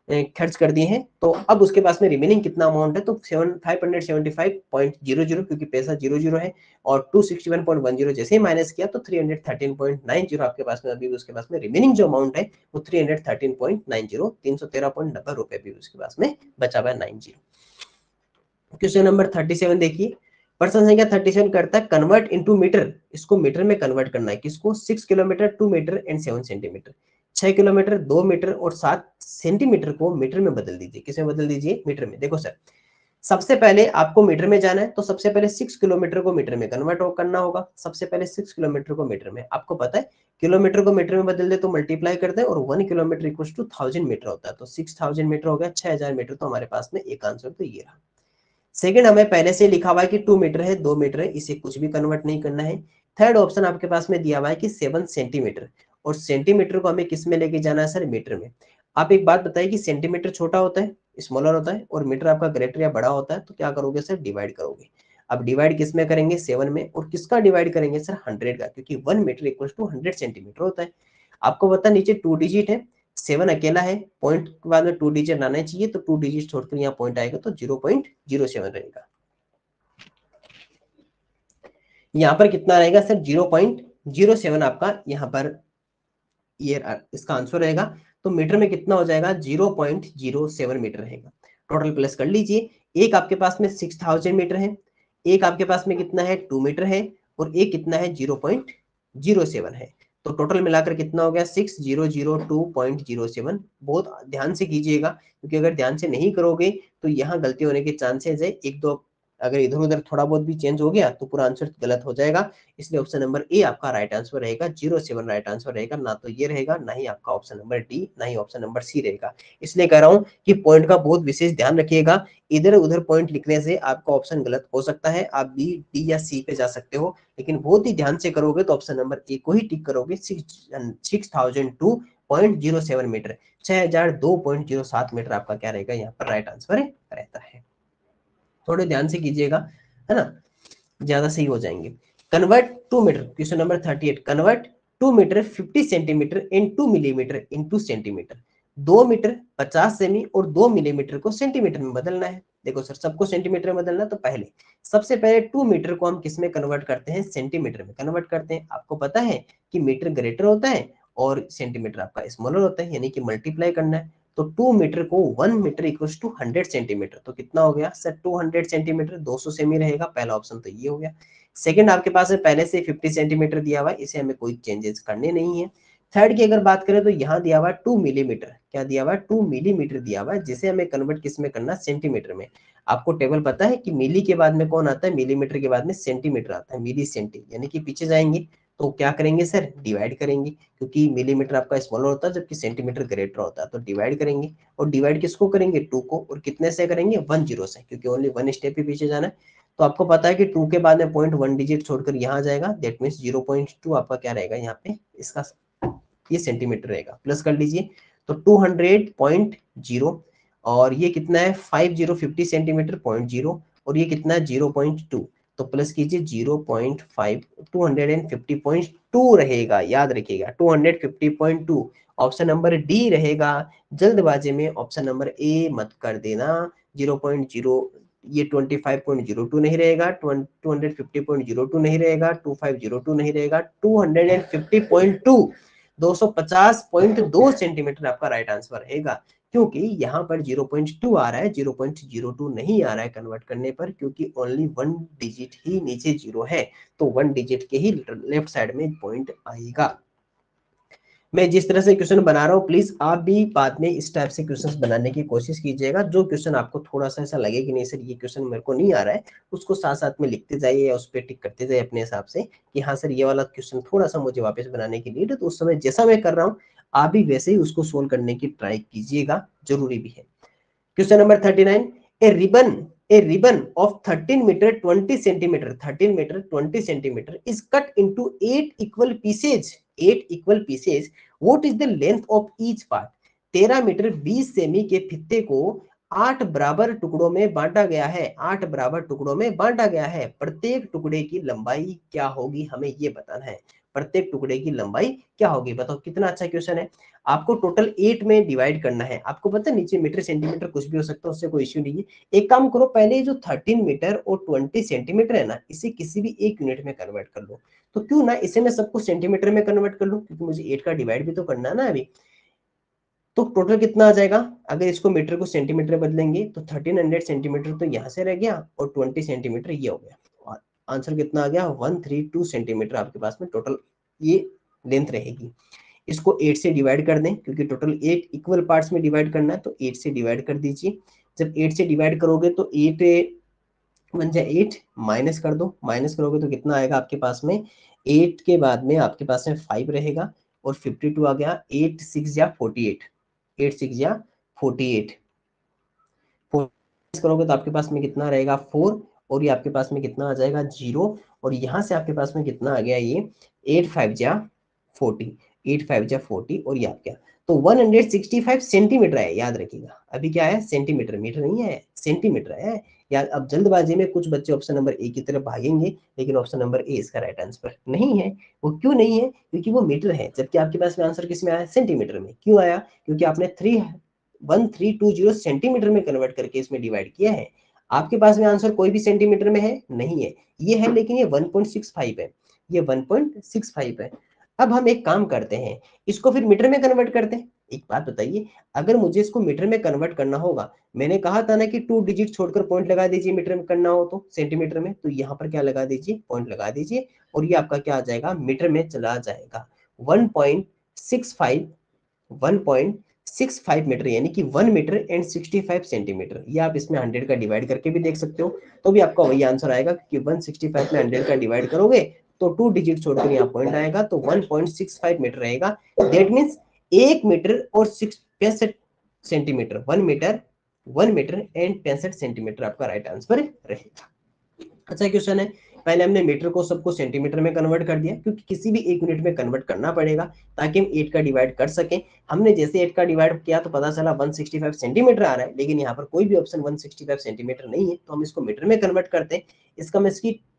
खर्च कर दिए हैं। तो अब उसके पास में रिमेनिंग कितना अमाउंट है, तो 575.00, क्योंकि पैसा 00 है, और 261.10 जैसे ही माइनस किया तो 313.90 आपके पास में, अभी उसके पास में रिमेनिंग जो अमाउंट है वो 313.90, 313.90 रुपए भी उसके पास में बचा हुआ है 90। क्वेश्चन नंबर 37 देखिए, प्रश्न संख्या 37 करता है कन्वर्ट इनटू मीटर, इसको मीटर में कन्वर्ट करना है, किसको 6 kilometre 2 metre and 7 centimetre, 6 kilometre 2 metre और 7 सेंटीमीटर को मीटर में बदल दीजिए। किसमें बदल दीजिए, मीटर में। देखो सर सबसे पहले आपको मीटर में जाना है, तो सबसे पहले 6 किलोमीटर को मीटर में कन्वर्ट करना होगा। सबसे पहले 6 किलोमीटर को मीटर में, आपको पता है किलोमीटर को मीटर में बदल दे तो मल्टीप्लाई करते हैं, और 1 किलोमीटर इक्वल टू 1000 मीटर होता है, तो 6000 मीटर हो गया, 6000 मीटर, तो हमारे पास में एक आंसर तो ये रहा। सेकंड हमें पहले से लिखा हुआ है कि 2 मीटर है 2 मीटर है, इसे कुछ भी कन्वर्ट नहीं करना है। थर्ड ऑप्शन आपके पास में दिया हुआ है कि 7 सेंटीमीटर, और सेंटीमीटर को हमें किस में लेके जाना है सर, मीटर में। आप एक बात बताइए कि सेंटीमीटर छोटा होता है, स्मॉलर होता है, और मीटर आपका ग्रेटर या बड़ा होता है, तो क्या करोगे सर, डिवाइड करोगे। अब डिवाइड किस में करेंगे, 7 में, और किसका डिवाइड करेंगे सर, 100 का, क्योंकि 1 मीटर इक्वल टू 100 सेंटीमीटर होता है। आपको पता नीचे 2 डिजिट है, 7 अकेला है, पॉइंट के बाद में 2 डिजिट आना चाहिए, तो 2 डिजिट छोड़कर यहाँ पॉइंट आएगा तो 0.07 रहेगा। यहाँ पर कितना रहेगा सर, 0.07 आपका यहाँ पर ये इसका आंसर रहेगा। तो मीटर में कितना हो जाएगा, 0.07 मीटर रहेगा। टोटल प्लस कर लीजिए, एक आपके पास में 6000 मीटर है, एक आपके पास में कितना है 2 मीटर है, और एक कितना है 0.07 है, तो टोटल मिलाकर कितना हो गया 6002.07। बहुत ध्यान से कीजिएगा, क्योंकि अगर ध्यान से नहीं करोगे तो यहाँ गलती होने के चांसेस है, एक दो अगर इधर उधर थोड़ा बहुत भी चेंज हो गया तो पूरा आंसर गलत हो जाएगा। इसलिए ऑप्शन नंबर ए आपका राइट आंसर रहेगा, 07 राइट आंसर रहेगा, ना तो ये रहेगा, ना ही आपका ऑप्शन नंबर डी, ना ही ऑप्शन नंबर सी रहेगा। इसलिए कह रहा हूं कि पॉइंट का बहुत विशेष ध्यान रखिएगा, इधर उधर पॉइंट लिखने से आपका ऑप्शन गलत हो सकता है, आप बी डी या सी पे जा सकते हो, लेकिन बहुत ही ध्यान से करोगे तो ऑप्शन नंबर ए को ही टिक करोगे। 6002.07 मीटर, 6002.07 मीटर आपका क्या रहेगा, यहाँ पर राइट आंसर रहता है। थोड़े ध्यान से कीजिएगा, है ना, ज्यादा सही हो जाएंगे। Convert 2 metre, question number 38, convert 2 metre 50 centimetre in 2 millimetre into centimetre. 2 metre 50 cm और 2 मिलीमीटर को सेंटीमीटर में बदलना है। देखो सर सबको सेंटीमीटर में बदलना, तो पहले सबसे पहले 2 मीटर को हम किस में कन्वर्ट करते हैं, सेंटीमीटर में कन्वर्ट करते हैं। आपको पता है कि मीटर ग्रेटर होता है और सेंटीमीटर आपका स्मॉलर होता है, यानी कि मल्टीप्लाई करना है। तो 2 मीटर को 1 मीटर इक्वल टू 100 सेंटीमीटर, तो कितना हो गया सर 200 सेंटीमीटर, 200 सेमी रहेगा, पहला ऑप्शन तो ये हो गया। सेकंड आपके पास है पहले से 50 सेंटीमीटर दिया हुआ है, इसे हमें कोई चेंजेस करने नहीं है। थर्ड की अगर बात करें तो यहाँ दिया हुआ है 2 मिलीमीटर, क्या दिया हुआ है 2 मिलीमीटर दिया हुआ है, जिसे हमें कन्वर्ट किस में करना, सेंटीमीटर में। आपको टेबल पता है कि मिली के बाद में कौन आता है, मिलीमीटर के बाद में सेंटीमीटर आता है, मिली सेंटी, यानी कि पीछे जाएंगे तो क्या करेंगे सर, डिवाइड करेंगे, क्योंकि मिलीमीटर आपका स्मॉलर होता है जबकि सेंटीमीटर ग्रेटर होता है, तो डिवाइड करेंगे। और डिवाइड किसको करेंगे, 2 को, और कितने से करेंगे, 10 से, क्योंकि ओनली 1 स्टेप ही पीछे जाना है। तो आपको पता है कि 2 के बाद में पॉइंट 1 डिजिट छोड़कर यहाँ आ जाएगा, दैट मीन्स 0.2 आपका क्या रहेगा यहाँ पे, इसका ये सेंटीमीटर रहेगा, प्लस कर लीजिए। तो 200.0 और ये कितना है 5050 सेंटीमीटर 0.0 और ये कितना है 0.2, तो प्लस कीजिए 0.5, 250.2 रहेगा, याद रखिएगा 250.2। ऑप्शन नंबर डी रहेगा। जल्दबाजी में ऑप्शन नंबर ए मत कर देना। 0.0 ये 25.02 नहीं रहेगा, 250.02 नहीं रहेगा, 2502 नहीं रहेगा, 250.2, 250.2 सेंटीमीटर आपका राइट आंसर रहेगा। क्योंकि यहाँ पर 0.2 आ रहा है, 0.02 नहीं आ रहा है कन्वर्ट करने पर, क्योंकि ओनली 1 डिजिट ही नीचे 0 है, तो 1 डिजिट के ही लेफ्ट साइड में पॉइंट आएगा। मैं जिस तरह से क्वेश्चन बना रहा हूँ, प्लीज आप भी बाद में इस टाइप से क्वेश्चंस बनाने की कोशिश कीजिएगा। जो क्वेश्चन आपको थोड़ा सा ऐसा लगे कि नहीं सर ये क्वेश्चन मेरे को नहीं आ रहा है, उसको साथ साथ में लिखते जाइए या उस पर टिक करते जाइए अपने हिसाब से कि हाँ सर ये वाला क्वेश्चन थोड़ा सा मुझे वापस बनाने की नीड है, तो उस समय जैसा मैं कर रहा हूँ आप भी वैसे ही उसको सोल्व करने की ट्राई कीजिएगा, जरूरी भी है। Question number 39, a ribbon of 13 meter 20 centimeter 13 meter 20 centimeter is cut into 8 equal pieces, 8 equal pieces. What is the length of each part? 13 metre 20 cm के फित्ते को 8 बराबर टुकड़ों में बांटा गया है, 8 बराबर टुकड़ों में बांटा गया है, प्रत्येक टुकड़े की लंबाई क्या होगी, हमें ये बताना है। प्रत्येक टुकड़े की लंबाई क्या होगी, बताओ कितना अच्छा क्वेश्चन है। आपको टोटल 8 में डिवाइड करना है, आपको पता है नीचे मीटर सेंटीमीटर कुछ भी हो सकता है, उससे कोई इश्यू नहीं है। एक काम करो, पहले जो 13 मीटर और 20 सेंटीमीटर है ना, इसे किसी भी एक यूनिट में कन्वर्ट कर लो। तो क्यों ना इसे मैं सबको सेंटीमीटर में कन्वर्ट कर लूं, क्योंकि मुझे 8 का डिवाइड भी तो करना है ना अभी। तो टोटल कितना आ जाएगा, अगर इसको मीटर को सेंटीमीटर में बदलेंगे तो 1300 सेंटीमीटर तो यहाँ से रह गया और 20 सेंटीमीटर ये हो गया, और आंसर कितना आ गया 132 सेंटीमीटर आपके पास में टोटल ये लेंथ रहेगी। इसको 8 से डिवाइड कर दें, क्योंकि टोटल 8 इक्वल पार्ट्स में डिवाइड करना है, तो 8 से डिवाइड कर दीजिए। जब 8 से डिवाइड करोगे तो 8 बन जाए 8, माइनस कर दो, माइनस करोगे तो कितना आएगा आपके पास में, 8 के बाद में आपके पास में 5 रहेगा और 52 आ गया, 8 6 या 48, 8 6 या 48, 4 करोगे तो आपके पास में कितना रहेगा 4, और ये आपके पास में कितना आ जाएगा 0, और यहाँ से आपके पास में कितना आ गया ये 8 5 जा 40, 8 5 जा 40, और ये आ गया तो 165 सेंटीमीटर है, याद रखिएगा। अभी क्या है सेंटीमीटर, मीटर नहीं है, सेंटीमीटर है। या अब जल्दबाजी में कुछ बच्चे ऑप्शन नंबर ए की तरफ भागेंगे, लेकिन ऑप्शन नंबर ए इसका राइट आंसर नहीं है। वो क्यों नहीं है, क्योंकि वो मीटर है, जबकि आपके पास में आंसर किस में आया, सेंटीमीटर में। क्यों आया, क्योंकि आपने 1320 सेंटीमीटर में कन्वर्ट करके इसमें डिवाइड किया है। आपके पास में आंसर कोई भी सेंटीमीटर में है नहीं है, ये है, लेकिन ये 1.65 है, ये 1.65 है। अब हम एक काम करते हैं, इसको फिर मीटर में कन्वर्ट करते हैं। एक बात बताइए, अगर मुझे इसको मीटर में कन्वर्ट करना होगा, मैंने कहा था ना कि 2 डिजिट छोड़कर पॉइंट लगा दीजिए मीटर में करना हो तो, सेंटीमीटर में, तो यहाँ पर क्या लगा दीजिए, पॉइंट लगा दीजिए, और ये आपका क्या आ जाएगा, मीटर में चला जाएगा। 1.65 1.65 मीटर, यानी कि 1 मीटर एंड 65 सेंटीमीटर। ये आप इसमें 100 का डिवाइड करके भी देख सकते हो, तो भी आपका वही आंसर आएगा, कि 165 में 100 का डिवाइड करोगे तो 2 डिजिट छोड़कर यहाँ पॉइंट आएगा, तो 1.65 मीटर रहेगा। दैट मीन्स 1 मीटर और 65 सेंटीमीटर, 1 मीटर एंड 65 सेंटीमीटर आपका राइट आंसर रहेगा। अच्छा क्वेश्चन है। पहले हमने मीटर को सबको सेंटीमीटर में कन्वर्ट कर दिया, क्योंकि किसी भी एक यूनिट में कन्वर्ट करना पड़ेगा ताकि हम 8 का डिवाइड कर सकें। हमने जैसे 8 का डिवाइड किया तो पता चला 165 सेंटीमीटर आ रहा है, लेकिन यहाँ पर कोई भी ऑप्शन 165 सेंटीमीटर नहीं है, तो हम इसको मीटर में कन्वर्ट करते हैं। इसका मैं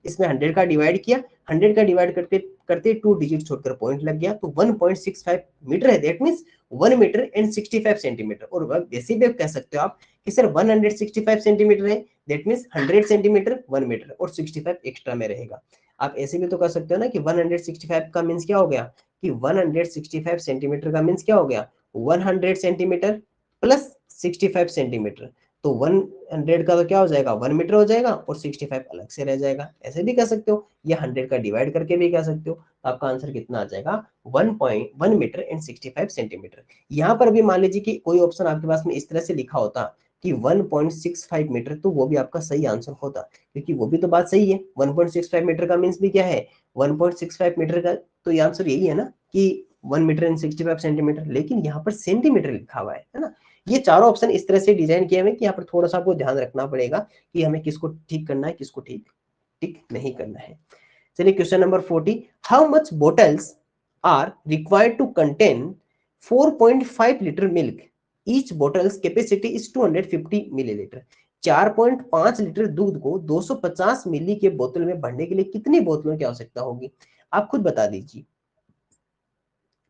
इसमें 100 का डिवाइड किया, 100 का डिवाइड करते करते 2 डिजिट छोड़कर पॉइंट लग गया, तो 1.65 मीटर है, that means 1 metre and 65 centimetre. और वैसे भी कह सकते हो आप कि सर 165 सेंटीमीटर है, दैट मीन्स 100 सेंटीमीटर 1 मीटर और 65 एक्स्ट्रा में रहेगा। आप ऐसे भी तो कर सकते हो ना कि 165 का मीन्स क्या हो गया, कि 165 सेंटीमीटर का मीन्स क्या हो गया, 100 सेंटीमीटर प्लस 65 सेंटीमीटर, तो 100 का तो क्या हो जाएगा 1 मीटर हो जाएगा और 65 अलग से रह जाएगा। ऐसे भी कर सकते हो, या 100 का डिवाइड करके भी कर सकते हो। तो आपका आंसर कितना आ जाएगा 1.1 मीटर एंड 65 सेंटीमीटर। यहाँ पर भी मान लीजिए कि कोई ऑप्शन आपके पास में इस तरह से लिखा होता कि 1.65 मीटर, तो वो भी आपका सही आंसर होता, क्योंकि वो भी तो बात सही है। 1.65 मीटर का मीन्स भी क्या है, 1.65 मीटर का तो ये आंसर यही है ना कि 1 मीटर एंड 65 सेंटीमीटर, लेकिन यहाँ पर सेंटीमीटर लिखा हुआ है ना। ये चारों ऑप्शन इस तरह से डिजाइन किए हुए कि यहाँ पर थोड़ा सा आपको ध्यान रखना पड़ेगा कि हमें किसको ठीक करना है, किसको ठीक ठीक नहीं करना है। चलिए question number 40, how much bottles are required to contain 4.5 litre milk, each bottles capacity is 250 millilitre. 4.5 litre दूध को 250 मिली के बोतल में भरने के लिए कितनी बोतलों की आवश्यकता होगी? आप खुद बता दीजिए।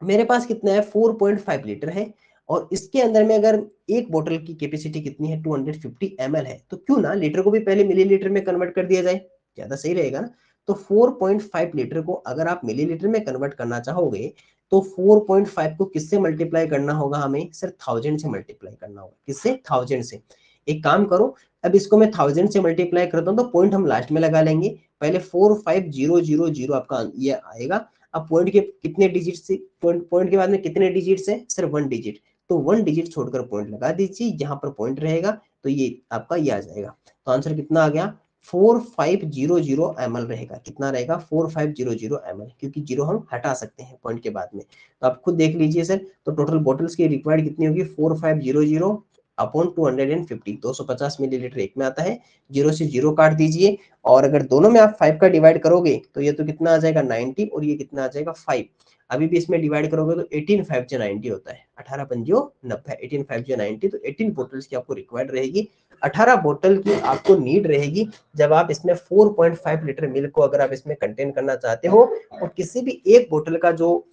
मेरे पास कितना है, 4.5 लीटर है, और इसके अंदर में अगर एक बोतल की कैपेसिटी कितनी है, 250 ml है, तो क्यों ना लीटर को भी पहले मिलीलीटर में कन्वर्ट कर दिया जाए, ज्यादा सही रहेगा ना। तो 4.5 लीटर को अगर आप मिलीलीटर में कन्वर्ट करना चाहोगे तो 4.5 को किससे मल्टीप्लाई करना होगा हमें सर, 1000 से मल्टीप्लाई करना होगा। किससे? 1000 से। एक काम करो, अब इसको मैं 1000 से मल्टीप्लाई करता हूँ तो पॉइंट हम लास्ट में लगा लेंगे। पहले 45000 आपका ये आएगा। अब पॉइंट के कितने डिजिट से, पॉइंट के बाद में कितने डिजिट है सर, 1 डिजिट। तो 1 डिजिट छोड़कर पॉइंट लगा दीजिए, यहाँ पर पॉइंट रहेगा तो ये आपका ये आ जाएगा। तो आंसर कितना आ गया, 4500 ml रहेगा। कितना रहेगा, 4500 ml, क्योंकि जीरो हम हटा सकते हैं पॉइंट के बाद में। तो आप खुद देख लीजिए सर, तो टोटल बॉटल्स की रिक्वायर्ड कितनी होगी, 4500 अपॉन 250, 250 मिलीलीटर एक में आता है। जीरो से जीरो काट दीजिए, और अगर दोनों में आप 5 का डिवाइड करोगे तो ये तो कितना आ जाएगा 90, और ये कितना आ जाएगा 5। अभी भी इसमें डिवाइड करोगे तो 18 5 जो 90 होता है, 18 पंजो 90, 18 5 जो 90, तो 18 बोटल्स की आपको रिक्वायर्ड रहेगी। 18 बोतल की आपको नीड रहेगी जब आप इसमें 4.5 लीटर मिल्क को अगर आप इसमें कंटेन करना चाहते हो। और किसी भी एक बोतल का जो,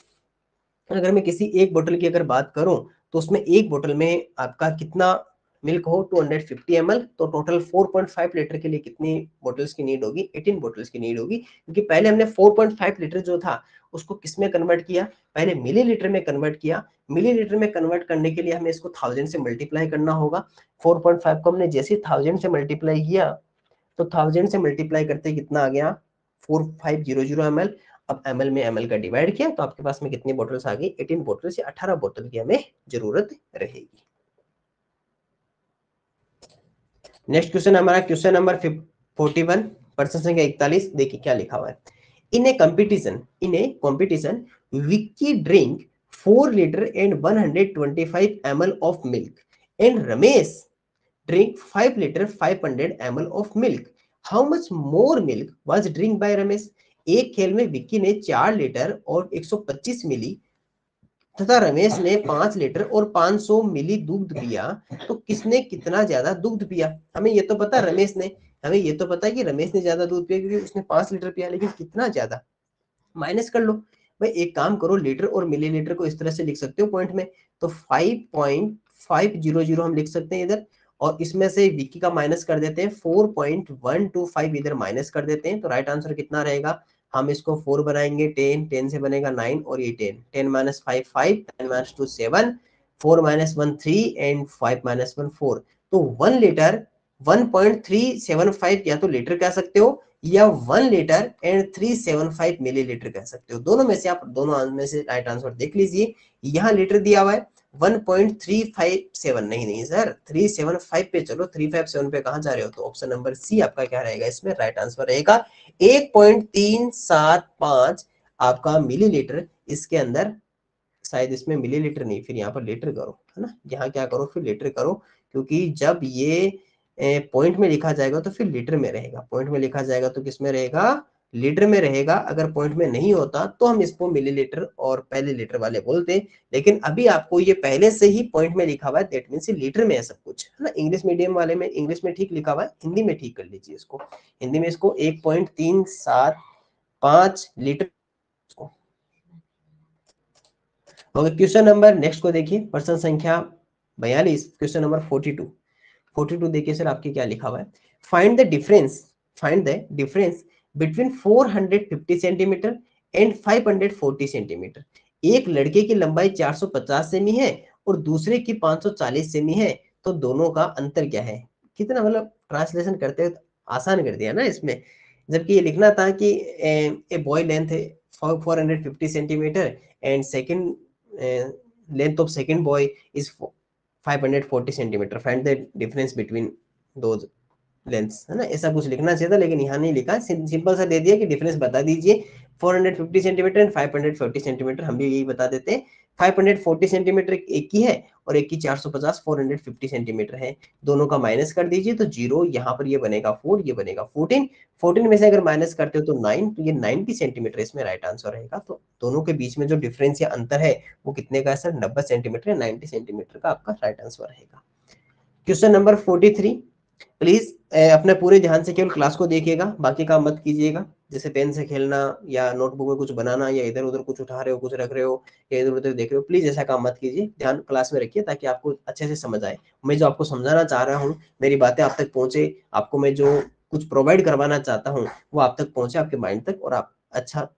अगर मैं किसी एक बोतल की अगर बात करूं तो उसमें एक बोतल में आपका कितना मिल्क हो, 250 ml, तो टोटल 4.5 लीटर के लिए कितनी बोटल्स की नीड होगी, 18 बोटल्स की नीड होगी। क्योंकि पहले हमने 4.5 लीटर जो था उसको किस में कन्वर्ट किया, पहले मिलीलीटर में कन्वर्ट किया। मिलीलीटर में कन्वर्ट करने के लिए हमें इसको 1000 से मल्टीप्लाई करना होगा। 4.5 को हमने जैसे 1000 से मल्टीप्लाई किया तो 1000 से मल्टीप्लाई करते कितना आ गया, 4500 ml। अब ml में ml का डिवाइड किया तो आपके पास में कितनी बोटल्स आ गई, 18 बोटल्स या 18 बोतल की हमें जरूरत रहेगी। नेक्स्ट क्वेश्चन हमारा क्वेश्चन नंबर 41, प्रश्न संख्या 41। देखिए क्या लिखा हुआ है, in a competition Vicky drink 4 litre and 125 ml of milk, and Ramesh drink 5 liter 500 ml of milk. How much more milk was drink by Ramesh? एक खेल में विक्की ने 4 लीटर और 125 मिली तथा रमेश ने 5 लीटर और 500 मिली दूध पिया, तो किसने कितना ज्यादा दूध पिया? हमें ये तो पता रमेश ने, हमें ये तो पता है कि रमेश ने ज्यादा दूध पिया क्योंकि उसने 5 लीटर पिया, लेकिन कितना ज्यादा माइनस कर लो। भाई एक काम करो, लीटर और मिलीलीटर को इस तरह से लिख सकते हो पॉइंट में, तो 5.500 हम लिख सकते हैं इधर, और इसमें से विक्की का माइनस कर देते हैं, 4.125 इधर माइनस कर देते हैं। तो राइट आंसर कितना रहेगा, हम इसको 4 बनाएंगे, 10 10 से बनेगा 9, और ये 10 10 minus 5 5, 10 minus 2 7, 4 minus 1 3 and 5 minus 1 4। तो 1 लीटर 1.375 या तो लीटर कह सकते हो, या 1 लीटर एंड 375 मिलीलीटर कह सकते हो। दोनों में से आप दोनों में से राइट आंसर देख लीजिए। यहाँ लीटर दिया हुआ है 1.357, नहीं सर 375 पे चलो, 357 पे कहां जा रहे हो, तो ऑप्शन नंबर सी आपका क्या रहेगा, इसमें राइट आंसर रहेगा 1.375 आपका मिलीलीटर। इसके अंदर शायद इसमें मिलीलीटर नहीं, फिर यहाँ पर लीटर करो, है ना, यहाँ क्या करो फिर लीटर करो, क्योंकि जब ये पॉइंट में लिखा जाएगा तो फिर लीटर में रहेगा, पॉइंट में लिखा जाएगा तो किस में रहेगा, लीटर में रहेगा। अगर पॉइंट में नहीं होता तो हम इसको मिलीलीटर और पहले लीटर वाले बोलते, लेकिन अभी आपको ये पहले से ही पॉइंट में लिखा हुआ है, दैट मीन्स लीटर में है सब कुछ, है ना। इंग्लिश मीडियम वाले में इंग्लिश में ठीक लिखा हुआ है, हिंदी में ठीक कर लीजिए इसको, हिंदी में इसको 1.375 लीटर। क्वेश्चन नंबर नेक्स्ट को देखिए, प्रश्न संख्या 42, क्वेश्चन नंबर 42 देखिए सर, आपके क्या लिखा हुआ है, find the difference between 450 centimetre and 540 centimetre. एक लड़के की लंबाई 450 सेमी है और दूसरे की 540 सेमी है, तो दोनों का अंतर क्या है? कितना मतलब ट्रांसलेशन करते हुए आसान कर दिया ना इसमें, जबकि ये लिखना था कि ए बॉय लेंथ है 450 centimetre and second length of second boy is 540 centimetre, find the difference between those lengths, है ना, ऐसा कुछ लिखना चाहिए था, लेकिन यहाँ नहीं लिखा, सिंपल सा दे दिया कि डिफरेंस बता दीजिए 450 सेंटीमीटर एंड 540 सेंटीमीटर, हम भी यही बता देते हैं। 540 सेंटीमीटर एक की है और एक की 450 450 सेंटीमीटर है, दोनों का माइनस कर दीजिए तो 0, यहाँ पर ये बनेगा 4, ये बनेगा 14, 14 में से अगर माइनस करते हो तो 9, तो ये 90 सेंटीमीटर इसमें राइट आंसर रहेगा। तो दोनों के बीच में जो डिफरेंस या अंतर है वो कितने का है सर, 90 सेंटीमीटर या 90 सेंटीमीटर का आपका राइट आंसर रहेगा। क्वेश्चन नंबर 43, प्लीज अपने पूरे ध्यान से केवल क्लास को देखिएगा, बाकी काम मत कीजिएगा, जैसे पेन से खेलना या नोटबुक में कुछ बनाना या इधर उधर कुछ उठा रहे हो, कुछ रख रहे हो या इधर उधर देख रहे हो, प्लीज ऐसा काम मत कीजिए, ध्यान क्लास में रखिए ताकि आपको अच्छे से समझ आए। मैं जो आपको समझाना चाह रहा हूँ, मेरी बातें आप तक पहुंचे, आपको मैं जो कुछ प्रोवाइड करवाना चाहता हूँ वो आप तक पहुंचे, आपके माइंड तक, और आप अच्छा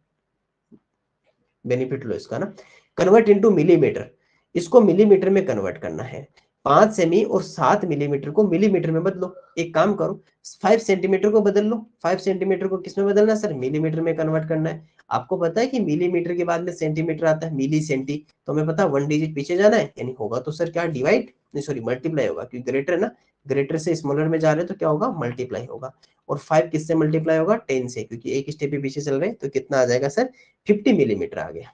बेनिफिट लो इसका ना। कन्वर्ट इनटू मिलीमीटर, इसको मिलीमीटर में कन्वर्ट करना है। 5 सेमी और 7 मिलीमीटर को मिलीमीटर में बदलो। एक काम करो, 5 सेंटीमीटर को बदल लो। 5 सेंटीमीटर को किस में बदलना है सर, मिलीमीटर में कन्वर्ट करना है। आपको पता है कि मिलीमीटर के बाद में सेंटीमीटर आता है, मिली सेंटी, तो हमें पता है 1 डिजिट पीछे जाना है, यानी होगा तो सर क्या डिवाइड, नहीं सॉरी मल्टीप्लाई होगा, क्योंकि ग्रेटर है ना, ग्रेटर से स्मॉलर में जा रहे हैं तो क्या होगा, मल्टीप्लाई होगा। और 5 किससे मल्टीप्लाई होगा, 10 से, क्योंकि एक स्टेप पे पीछे चल रहे हैं, तो कितना आ जाएगा सर, 50 मिलीमीटर आ गया।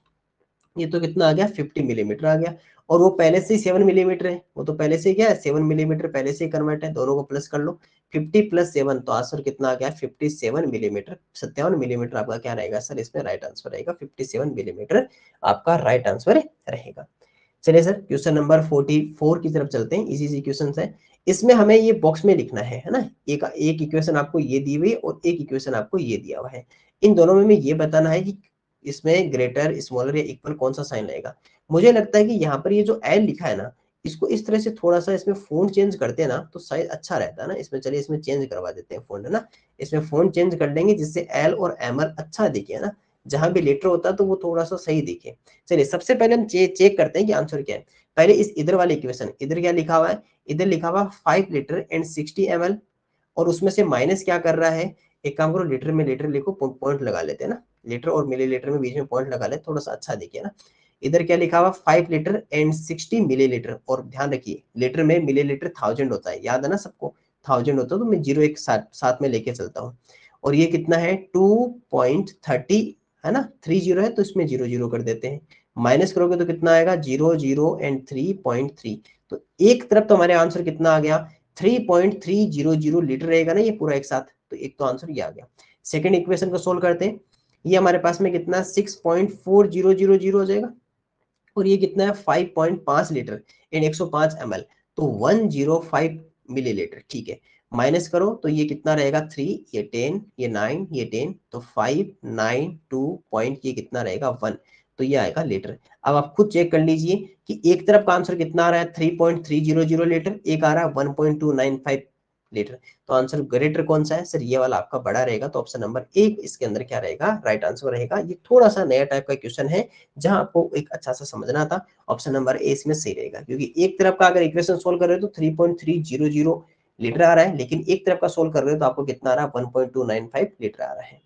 ये तो कितना आ गया, 50 मिलीमीटर आ गया। और वो पहले से ही 7 मिलीमीटर है, वो तो पहले से ही क्या है, 7 मिलीमीटर पहले से ही कन्वर्ट है, दोनों को प्लस कर लो, 50 प्लस 7, तो आंसर कितना आ गया, 57 मिलीमीटर। 57 मिलीमीटर आपका क्या रहेगा सर, इसमें राइट आंसर रहेगा, 57 मिलीमीटर आपका राइट आंसर रहेगा। चलिए सर क्वेश्चन नंबर 44 की तरफ चलते हैं, इजी क्वेश्चन है। इसमें हमें ये बॉक्स में लिखना है ना, एक इक्वेशन आपको ये दी हुई और एक इक्वेशन आपको ये दिया हुआ है, इन दोनों में ये बताना है कि इसमें ग्रेटर, स्मॉलर या इक्वल कौन सा साइन लगेगा। मुझे लगता है कि यहाँ पर ये जो एल लिखा है ना, इसको इस तरह से थोड़ा सा इसमें फोन चेंज करते हैं ना तो शायद अच्छा रहता है ना, इसमें चलिए इसमें चेंज करवा देते हैं फोन, है ना, इसमें फोन चेंज कर देंगे जिससे एल और एम एल अच्छा दिखे, है ना, जहां भी लेटर होता है तो वो थोड़ा सा सही दिखे। चलिए सबसे पहले हम चेक करते हैं कि आंसर क्या है। पहले इस इधर वाले इक्वेशन, इधर क्या लिखा हुआ है, इधर लिखा हुआ 5 लीटर एंड 60 ml, और उसमें से माइनस क्या कर रहा है, एक काम करो लीटर में लीटर लिखो, पॉइंट लगा लेते हैं ना, लीटर और मिलीलीटर में बीच में पॉइंट लगा ले, थोड़ा सा अच्छा दिखे ना। इधर क्या लिखा हुआ 5 लीटर एंड 60 मिलीलीटर, और ध्यान रखिए लीटर में मिलीलीटर 1000 होता है, याद है ना सबको, 1000 होता है, तो मैं जीरो एक साथ में लेके चलता हूँ। और ये कितना है 2.30, है ना, 30 है तो इसमें 00 कर देते हैं, माइनस करोगे तो कितना आएगा 00 एंड 3.3, तो एक तरफ तो हमारे आंसर कितना आ गया 3.300 लीटर रहेगा ना ये पूरा एक साथ, तो एक तो आंसर ये आ गया। सेकंड इक्वेशन को सोल्व करते हैं, ये हमारे पास में कितना 6.4000 हो जाएगा, और ये कितना है 5.5 लीटर इन 105 ml, तो 105 मिलीलीटर, ठीक है। माइनस करो तो ये कितना रहेगा 3, ये 10, ये 9, ये 10, तो 592 पॉइंट, ये कितना रहेगा 1, तो ये आएगा लीटर। अब आप खुद चेक कर लीजिए कि एक तरफ का आंसर कितना आ रहा है 3.300 लीटर, एक आ रहा है 1.295 लीटर, तो आंसर ग्रेटर कौन सा है सर, ये वाला आपका बड़ा रहेगा, तो ऑप्शन नंबर एक इसके अंदर क्या रहेगा, राइट आंसर रहेगा। ये थोड़ा सा नया टाइप का क्वेश्चन है जहां आपको एक अच्छा सा समझना था, ऑप्शन नंबर ए इसमें सही रहेगा, क्योंकि एक तरफ का अगर इक्वेशन सोल्व कर रहे हो तो 3.300 लीटर आ रहा है, लेकिन एक तरफ का सोल्व कर रहे हो तो आपको कितना आ रहा है 1.295 लीटर आ रहा है।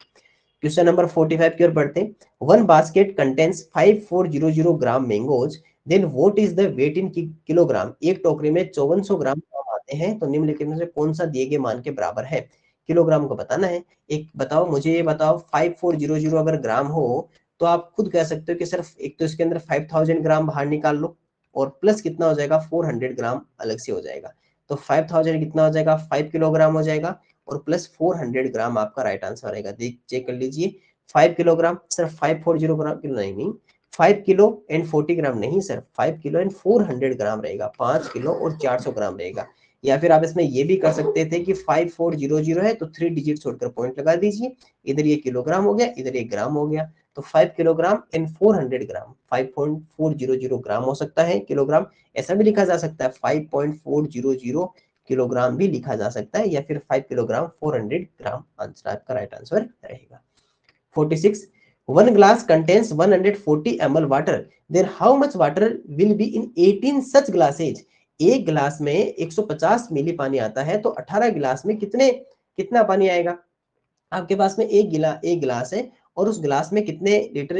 क्वेश्चन नंबर 45 की ओर बढ़ते हैं, one basket contains 5400 gram mangoes, then what is the weight in kilogram, एक टोकरी में 5400 ग्राम आम आते हैं, तो निम्नलिखित में से कौन सा दिए गए मान के बराबर है, किलोग्राम को बताना है। एक बताओ मुझे, ये बताओ 5400 अगर ग्राम हो तो आप खुद कह सकते हो कि सिर्फ एक तो इसके अंदर 5000 ग्राम बाहर निकाल लो, और प्लस कितना हो जाएगा 400 ग्राम अलग से हो जाएगा, तो 5000 कितना हो जाएगा 5 किलोग्राम हो जाएगा, और प्लस 400 ग्राम आपका राइट आंसर आएगा। देख चेक कर लीजिए, 5 किलोग्राम सिर्फ 540 ग्राम किलो नहीं, 5 किलो एंड 40 ग्राम नहीं सर, 5 किलो एंड 400 ग्राम रहेगा, 5 किलो और 400 ग्राम रहेगा। या फिर आप इसमें ये भी कर सकते थे कि 5400 है तो 3 डिजिट छोड़कर पॉइंट लगा दीजिए, इधर ये किलोग्राम हो गया, इधर ये ग्राम हो गया, तो 5 किलोग्राम एंड 400 ग्राम, 5.400 ग्राम हो सकता है किलोग्राम, ऐसा भी लिखा जा सकता है 5.400 किलोग्राम भी लिखा जा सकता है, या फिर 5 किलोग्राम 400 ग्राम आंसर आपका राइट आंसर रहेगा। 46, one glass contains 140 ml water, then how much water will be in 18 such glasses, एक गिलास में 150 मिली पानी आता है तो 18 गिलास में कितना पानी आएगा। आपके पास में एक गिलास है और उस गिलास में कितने लीटर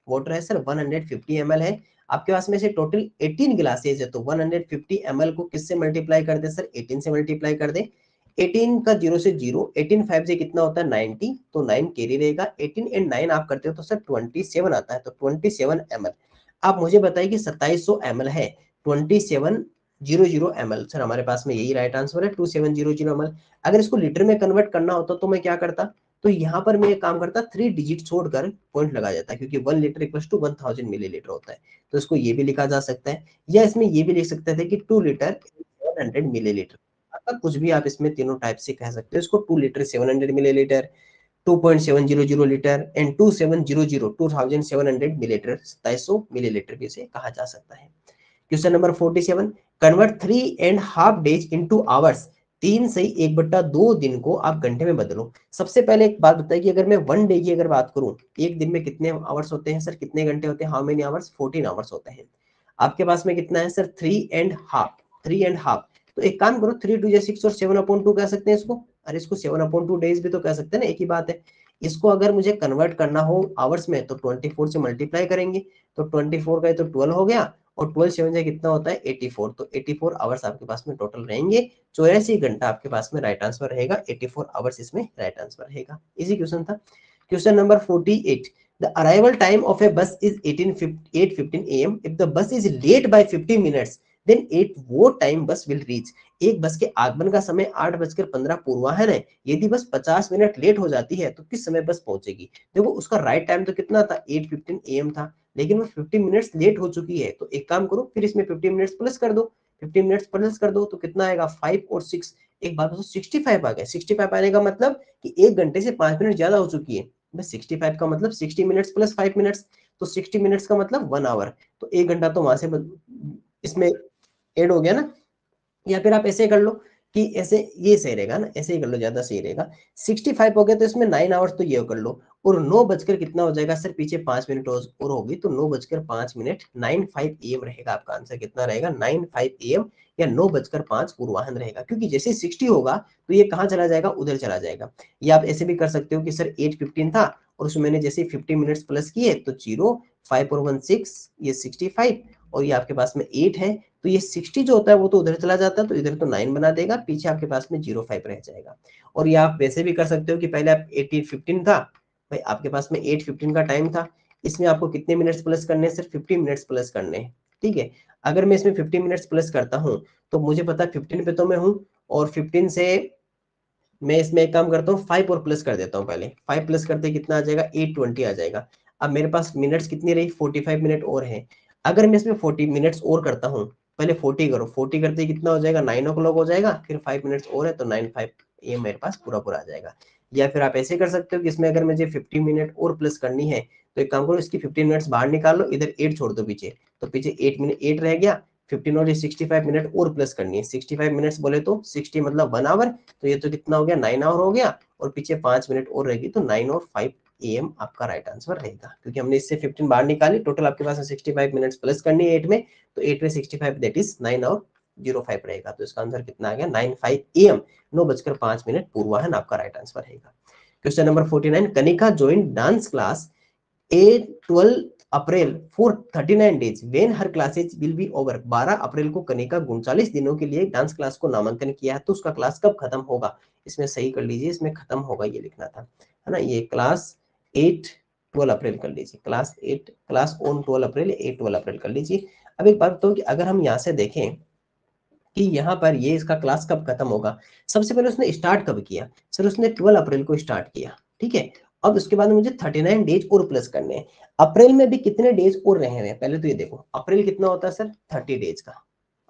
वाटर है सर, 150 ml है, आपके पास में से टोटल 18 गिलासेज है, तो 150 ml को किससे मल्टीप्लाई कर दे सर, 18 से मल्टीप्लाई कर दे। 18 का 0 से 0, 18 5 से कितना होता है 90, तो 9 कैरी रहेगा। 18 एंड 9 आप करते हो तो सर 27 आता है, तो 27 ml। आप मुझे बताइए कि 2700 ml है, 2700 ml, सर हमारे पास में यही राइट आंसर है 2700 ml। अगर इसको लीटर में कन्वर्ट करना होता तो मैं क्या करता, तो यहाँ पर मैं एक काम करता 3 डिजिट छोड़कर पॉइंट लगा जाता, क्योंकि 1 लीटर इक्वल टू 1000 मिलीलीटर होता है। तो इसको ये भी लिखा जा सकता है, या इसमें ये भी लिख सकते थे कि 2 लीटर 700 मिलीलीटर। आपका कुछ भी आप इसमें तीनों टाइप से कह सकते हो इसको, 2 litre 700 millilitre, 2.700 litre and 2700 2700 millilitre, 2700 millilitre भी इसे कहा जा सकता है। Question number 47, convert 3.5 days into hours. 3 से 1/2 दिन को आप घंटे में बदलो। सबसे पहले एक बात बताइए कि अगर मैं 1 डे की अगर बात करूं, एक दिन में कितने आवर्स होते हैं सर, कितने घंटे होते हैं, हाउ मेनी आवर्स, 14 आवर्स होते हैं। आपके पास में कितना है सर, 3.5, 3.5। तो एक काम करो, 3 2 6 और 7/2 कह सकते हैं इसको, अरे इसको 7/2 डेज भी तो कह सकते हैं ना, एक ही बात है। इसको अगर मुझे कन्वर्ट करना हो आवर्स में तो 24 से मल्टीप्लाई करेंगे, तो 24 का तो 12 हो गया, और 12 7 से कितना होता है 84, तो 84 आवर्स आपके पास में टोटल रहेंगे। 84 घंटा आपके पास में राइट आंसर रहेगा, 84 आवर्स इसमें राइट आंसर रहेगा। इजी क्वेश्चन था। Question number 48, the arrival time of a bus is 8:15 am. If the bus is late by 50 minutes, then at what time bus will reach? एक बस के आगमन का समय 8:15 पूर्वाहन है, यदि बस 50 मिनट लेट हो जाती है तो किस समय बस पहुंचेगी। देखो उसका राइट टाइम तो कितना था 8:15 am था, लेकिन वो 50 मिनट्स लेट हो चुकी है, तो एक काम करो फिर इसमें 50 मिनट्स प्लस कर दो, 50 मिनट्स प्लस कर दो तो कितना आएगा 5 और 6, एक बात तो 65 आ गया। 65 आने का मतलब कि 1 घंटे से 5 मिनट ज्यादा हो चुकी है। बस 65 का मतलब 60 मिनट्स प्लस 5 मिनट्स, तो 60 मिनट्स का मतलब 1 आवर, तो 1 घंटा तो वहां से इसमें ऐड हो गया ना। या फिर आप ऐसे कर लो कि ऐसे, ये सही रहेगा ना, ऐसे ही कर लो, ज्यादा सही रहेगा। 65 हो गया तो इसमें 9 आवर्स तो ये कर लो, और 9 बजकर कितना हो जाएगा सर, पीछे 5 मिनट और होगी, तो 9:05 9:05 AM रहेगा आपका आंसर, कितना रहेगा 9:05 AM, या 9:05 पूर्वाहन रहेगा, क्योंकि जैसे 60 होगा तो ये कहाँ चला जाएगा, उधर चला जाएगा। या आप ऐसे भी कर सकते हो कि सर 8:15 था और उसमें मैंने जैसे 50 मिनट्स प्लस किए तो 0 5 और 1 6, ये 65, और ये आपके पास में 8 है, तो ये 60 जो होता है वो तो उधर चला जाता है, तो इधर तो 9 बना देगा, पीछे आपके पास में 05 रह जाएगा। और ये आप वैसे भी कर सकते हो कि पहले आप 8:15 था भाई, आपके पास में 8:15 का टाइम था, इसमें आपको कितने मिनट्स प्लस करने हैं, सिर्फ 50 मिनट्स प्लस करने हैं। ठीक है, अगर मैं इसमें 50 मिनट्स प्लस करता हूँ तो मुझे पता है 15 पे तो मैं हूँ, और 15 से मैं इसमें एक काम करता हूँ 5 और प्लस कर देता हूँ, पहले 5 प्लस करते कितना आ जाएगा 820 आ जाएगा। अब मेरे पास मिनट्स कितनी रही 45 मिनट और है, अगर मैं इसमें 40 मिनट्स और करता हूँ, पहले 40 करो, 40 करते कितना हो जाएगा 9 o'clock हो जाएगा, फिर 5 मिनट्स और है तो 9:05 ये मेरे पास पूरा पूरा आ जाएगा। या फिर आप ऐसे कर सकते हो कि इसमें अगर मुझे 50 मिनट और प्लस करनी है तो एक काम करो, इसकी 15 मिनट्स बाहर निकाल लो, इधर 8 छोड़ दो पीछे, तो पीछे 8 मिनट 8 रह गया, 15 और 65 मिनट और प्लस करनी है, 65 मिनट्स बोले तो 60 मतलब 1 आवर, तो ये तो कितना हो गया 9 आवर हो गया, और पीछे 5 मिनट और रहेगी, तो 9 और 5 AM आपका राइट आंसर रहेगा, क्योंकि हमने इससे 15 बाहर निकाली, टोटल आपके पास 65 मिनट्स प्लस करनी है 8 में, तो 8 में 65 दैट इज 9 और 05 रहेगा, तो इसका आंसर कितना आ गया 9:05 AM, 9:05 पूर्वाहन आपका राइट आंसर रहेगा। Question number 49, Kanika join dance class A 12 April for 39 days when her classes will be over. 12 अप्रैल को कनिका 39 दिनों के लिए डांस क्लास को नामांकन किया है, तो उसका क्लास कब खत्म होगा, इसमें सही कर लीजिए, इसमें खत्म होगा ये लिखना था, है ना, ये क्लास 8 12 अप्रैल कर लीजिए, क्लास 8 क्लास ऑन 12 अप्रैल 8 12 अप्रैल कर लीजिए। अब एक बात बताऊं कि अगर हम यहाँ से देखें कि यहाँ पर ये इसका क्लास कब खत्म होगा, सबसे पहले उसने स्टार्ट कब किया, सर उसने 12 अप्रैल को स्टार्ट किया, ठीक है। अब उसके बाद मुझे 39 डेज और प्लस करने हैं, अप्रैल में भी कितने डेज और रहे हैं, पहले तो ये देखो अप्रैल कितना होता है सर 30 डेज का,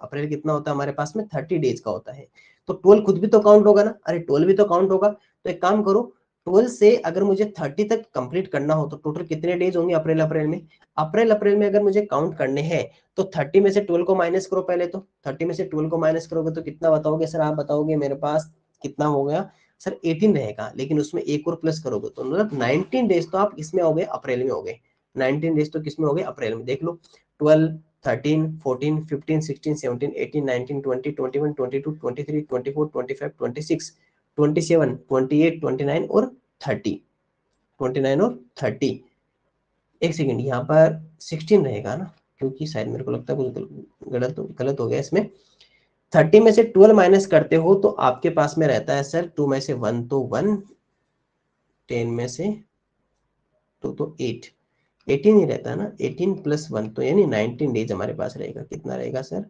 अप्रैल कितना होता है हमारे पास में 30 डेज का होता है, तो 12 खुद भी तो काउंट होगा ना, अरे 12 भी तो काउंट होगा, तो एक काम करो 12 से अगर मुझे 30 तक कंप्लीट करना हो तो टोटल कितने डेज होंगे अप्रैल अप्रैल में, अप्रैल में अगर मुझे काउंट करने हैं तो 30 में से 12 को माइनस करो, पहले तो 30 में से 12 को माइनस करोगे तो कितना बताओगे सर, आप बताओगे मेरे पास कितना हो गया सर 18 रहेगा, लेकिन उसमें एक और प्लस करोगे तो मतलब 19 डेज तो आप इसमें हो गए अप्रैल में हो गए, 19 डेज तो किसमें हो गए अप्रैल में, देख लो 12 13 14 15 16 17 18 19 20 21 22 23 24 25 26 27 28 29 और 30, 29 और 30, एक सेकेंड यहाँ पर 16 रहेगा ना, क्योंकि शायद मेरे को लगता है कुछ गलत गलत हो गया इसमें, 30 में से 12 माइनस करते हो तो आपके पास में रहता है सर 2 में से 1 तो 1, 10 में से 2 तो 8, 18 ही रहता है ना, 18 प्लस 1 तो यानी 19 डेज हमारे पास रहेगा। कितना रहेगा सर?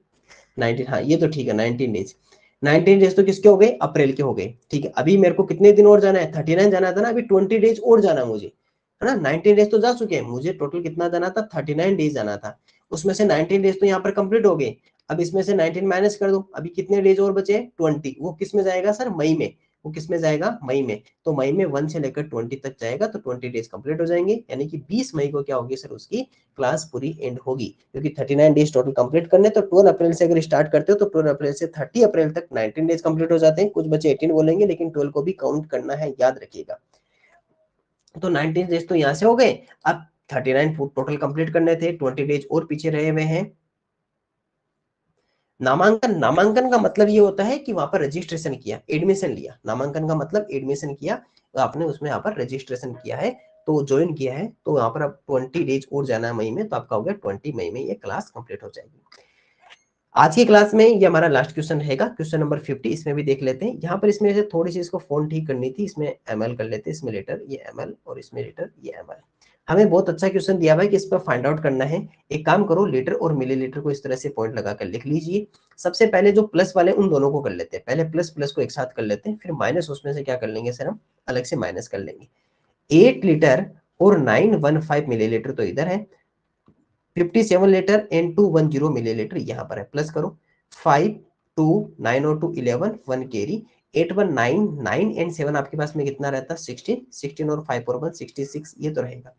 19, हाँ ये तो ठीक है, 19 डेज। 19 डेज तो किसके हो गए? अप्रैल के हो गए। ठीक है, अभी मेरे को कितने दिन और जाना है? 39 जाना था ना, अभी 20 डेज और जाना है मुझे, है ना। 19 डेज तो जा चुके हैं, मुझे टोटल कितना जाना था? 39 डेज जाना था। उसमें से 19 डेज तो यहाँ पर कंप्लीट हो गए। अब इसमें से 19 माइनस कर दो, अभी कितने डेज और बचे? 20। वो किस में जाएगा सर? मई में। वो किस में जाएगा? मई में। तो मई में 1 से लेकर 20 तक जाएगा, तो 20 डेज कंप्लीट हो जाएंगे, यानी कि 20 मई को क्या होगी सर? उसकी क्लास पूरी एंड होगी, क्योंकि 39 डेज टोटल कंप्लीट करने। तो 12 अप्रैल से अगर स्टार्ट करते हो तो 12 अप्रैल से 30 अप्रैल तक 19 डेज कंप्लीट हो जाते हैं। कुछ बच्चे 18 बोलेंगे, लेकिन 12 को भी काउंट करना है, याद रखिएगा। तो 19 डेज तो यहाँ से हो गए। अब 39 टोटल कंप्लीट करने थे, 20 डेज और पीछे रहे हुए हैं। नामांकन, नामांकन का मतलब ये होता है कि वहां पर रजिस्ट्रेशन किया, एडमिशन लिया। नामांकन का मतलब एडमिशन किया, तो आपने उसमें यहाँ पर रजिस्ट्रेशन किया है, तो ज्वाइन किया है, तो यहाँ पर अब 20 डेज और जाना है मई में, तो आपका हो गया 20 मई में ये क्लास कंप्लीट हो जाएगी। आज की क्लास में ये हमारा लास्ट क्वेश्चन रहेगा, क्वेश्चन नंबर 50। इसमें भी देख लेते हैं। यहाँ पर इसमें से थोड़ी सी इसको फोन ठीक करनी थी, इसमें ml कर लेते हैं, इसमें लेटर ये ml और इसमें लेटर ये ml। हमें बहुत अच्छा क्वेश्चन दिया हुआ है कि इस पर फाइंड आउट करना है। एक काम करो, लीटर और मिलीलीटर को इस तरह से पॉइंट लगाकर लिख लीजिए। सबसे पहले जो प्लस वाले उन दोनों को कर लेते हैं, पहले प्लस प्लस को एक साथ कर लेते हैं, फिर माइनस उसमें से क्या कर लेंगे सर? हम अलग से माइनस कर लेंगे। 8 लीटर और 915 मिलीलीटर तो इधर है, 57 लीटर एंड 210 मिलीलीटर यहाँ पर है। प्लस करो, 5 2 9 और 2 11 1 कैरी, 8 1 9 9 एंड 7 आपके पास में कितना रहता है? 16 16 और 5 और 1 66, ये तो रहेगा।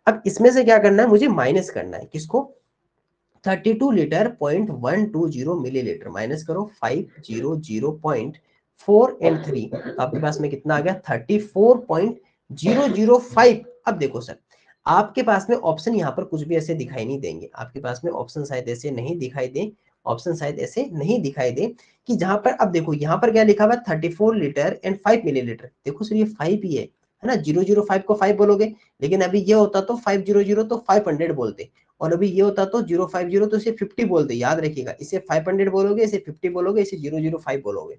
अब इसमें से क्या करना है? मुझे माइनस करना है, किसको? 32 लीटर 0.120 मिलीलीटर माइनस करो 500.4 एंड 3, आपके पास में कितना आ गया? 34.005। अब देखो सर, आपके पास में ऑप्शन यहाँ पर कुछ भी ऐसे दिखाई नहीं देंगे, आपके पास में ऑप्शन शायद ऐसे नहीं दिखाई दे, ऑप्शन शायद ऐसे नहीं दिखाई दे कि जहां पर, अब देखो यहाँ पर क्या लिखा हुआ है? 34 लीटर एंड 5 मिलीलीटर। देखो सर ये 5 ही है ना, 005 को 5 बोलोगे, लेकिन अभी ये होता तो 500 तो 500 बोलते, और अभी ये होता तो 050 तो इसे 50 बोलते। याद रखिएगा, इसे 500 बोलोगे, इसे 50 बोलोगे, इसे 005 बोलोगे,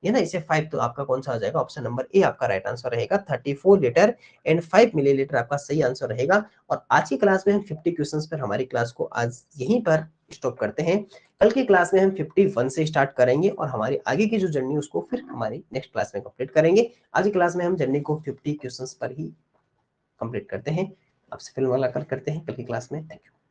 ये ना, इसे 5। तो आपका कौन सा आ जाएगा? ऑप्शन नंबर ए आपका राइट आंसर रहेगा। 34 लीटर एंड 5 मिलीलीटर आपका सही आंसर रहेगा। और आज की क्लास में हम 50 क्वेश्चंस पर हमारी क्लास को आज यहीं पर स्टॉप करते हैं। कल की क्लास में हम 51 से स्टार्ट करेंगे और हमारी आगे की जो जर्नी उसको फिर हमारी नेक्स्ट क्लास में कंप्लीट करेंगे। आज की क्लास में हम जर्नी को 50 क्वेश्चंस पर ही कंप्लीट करते हैं। आपसे फिर मुलाकात करते हैं कल की क्लास में। Thank you.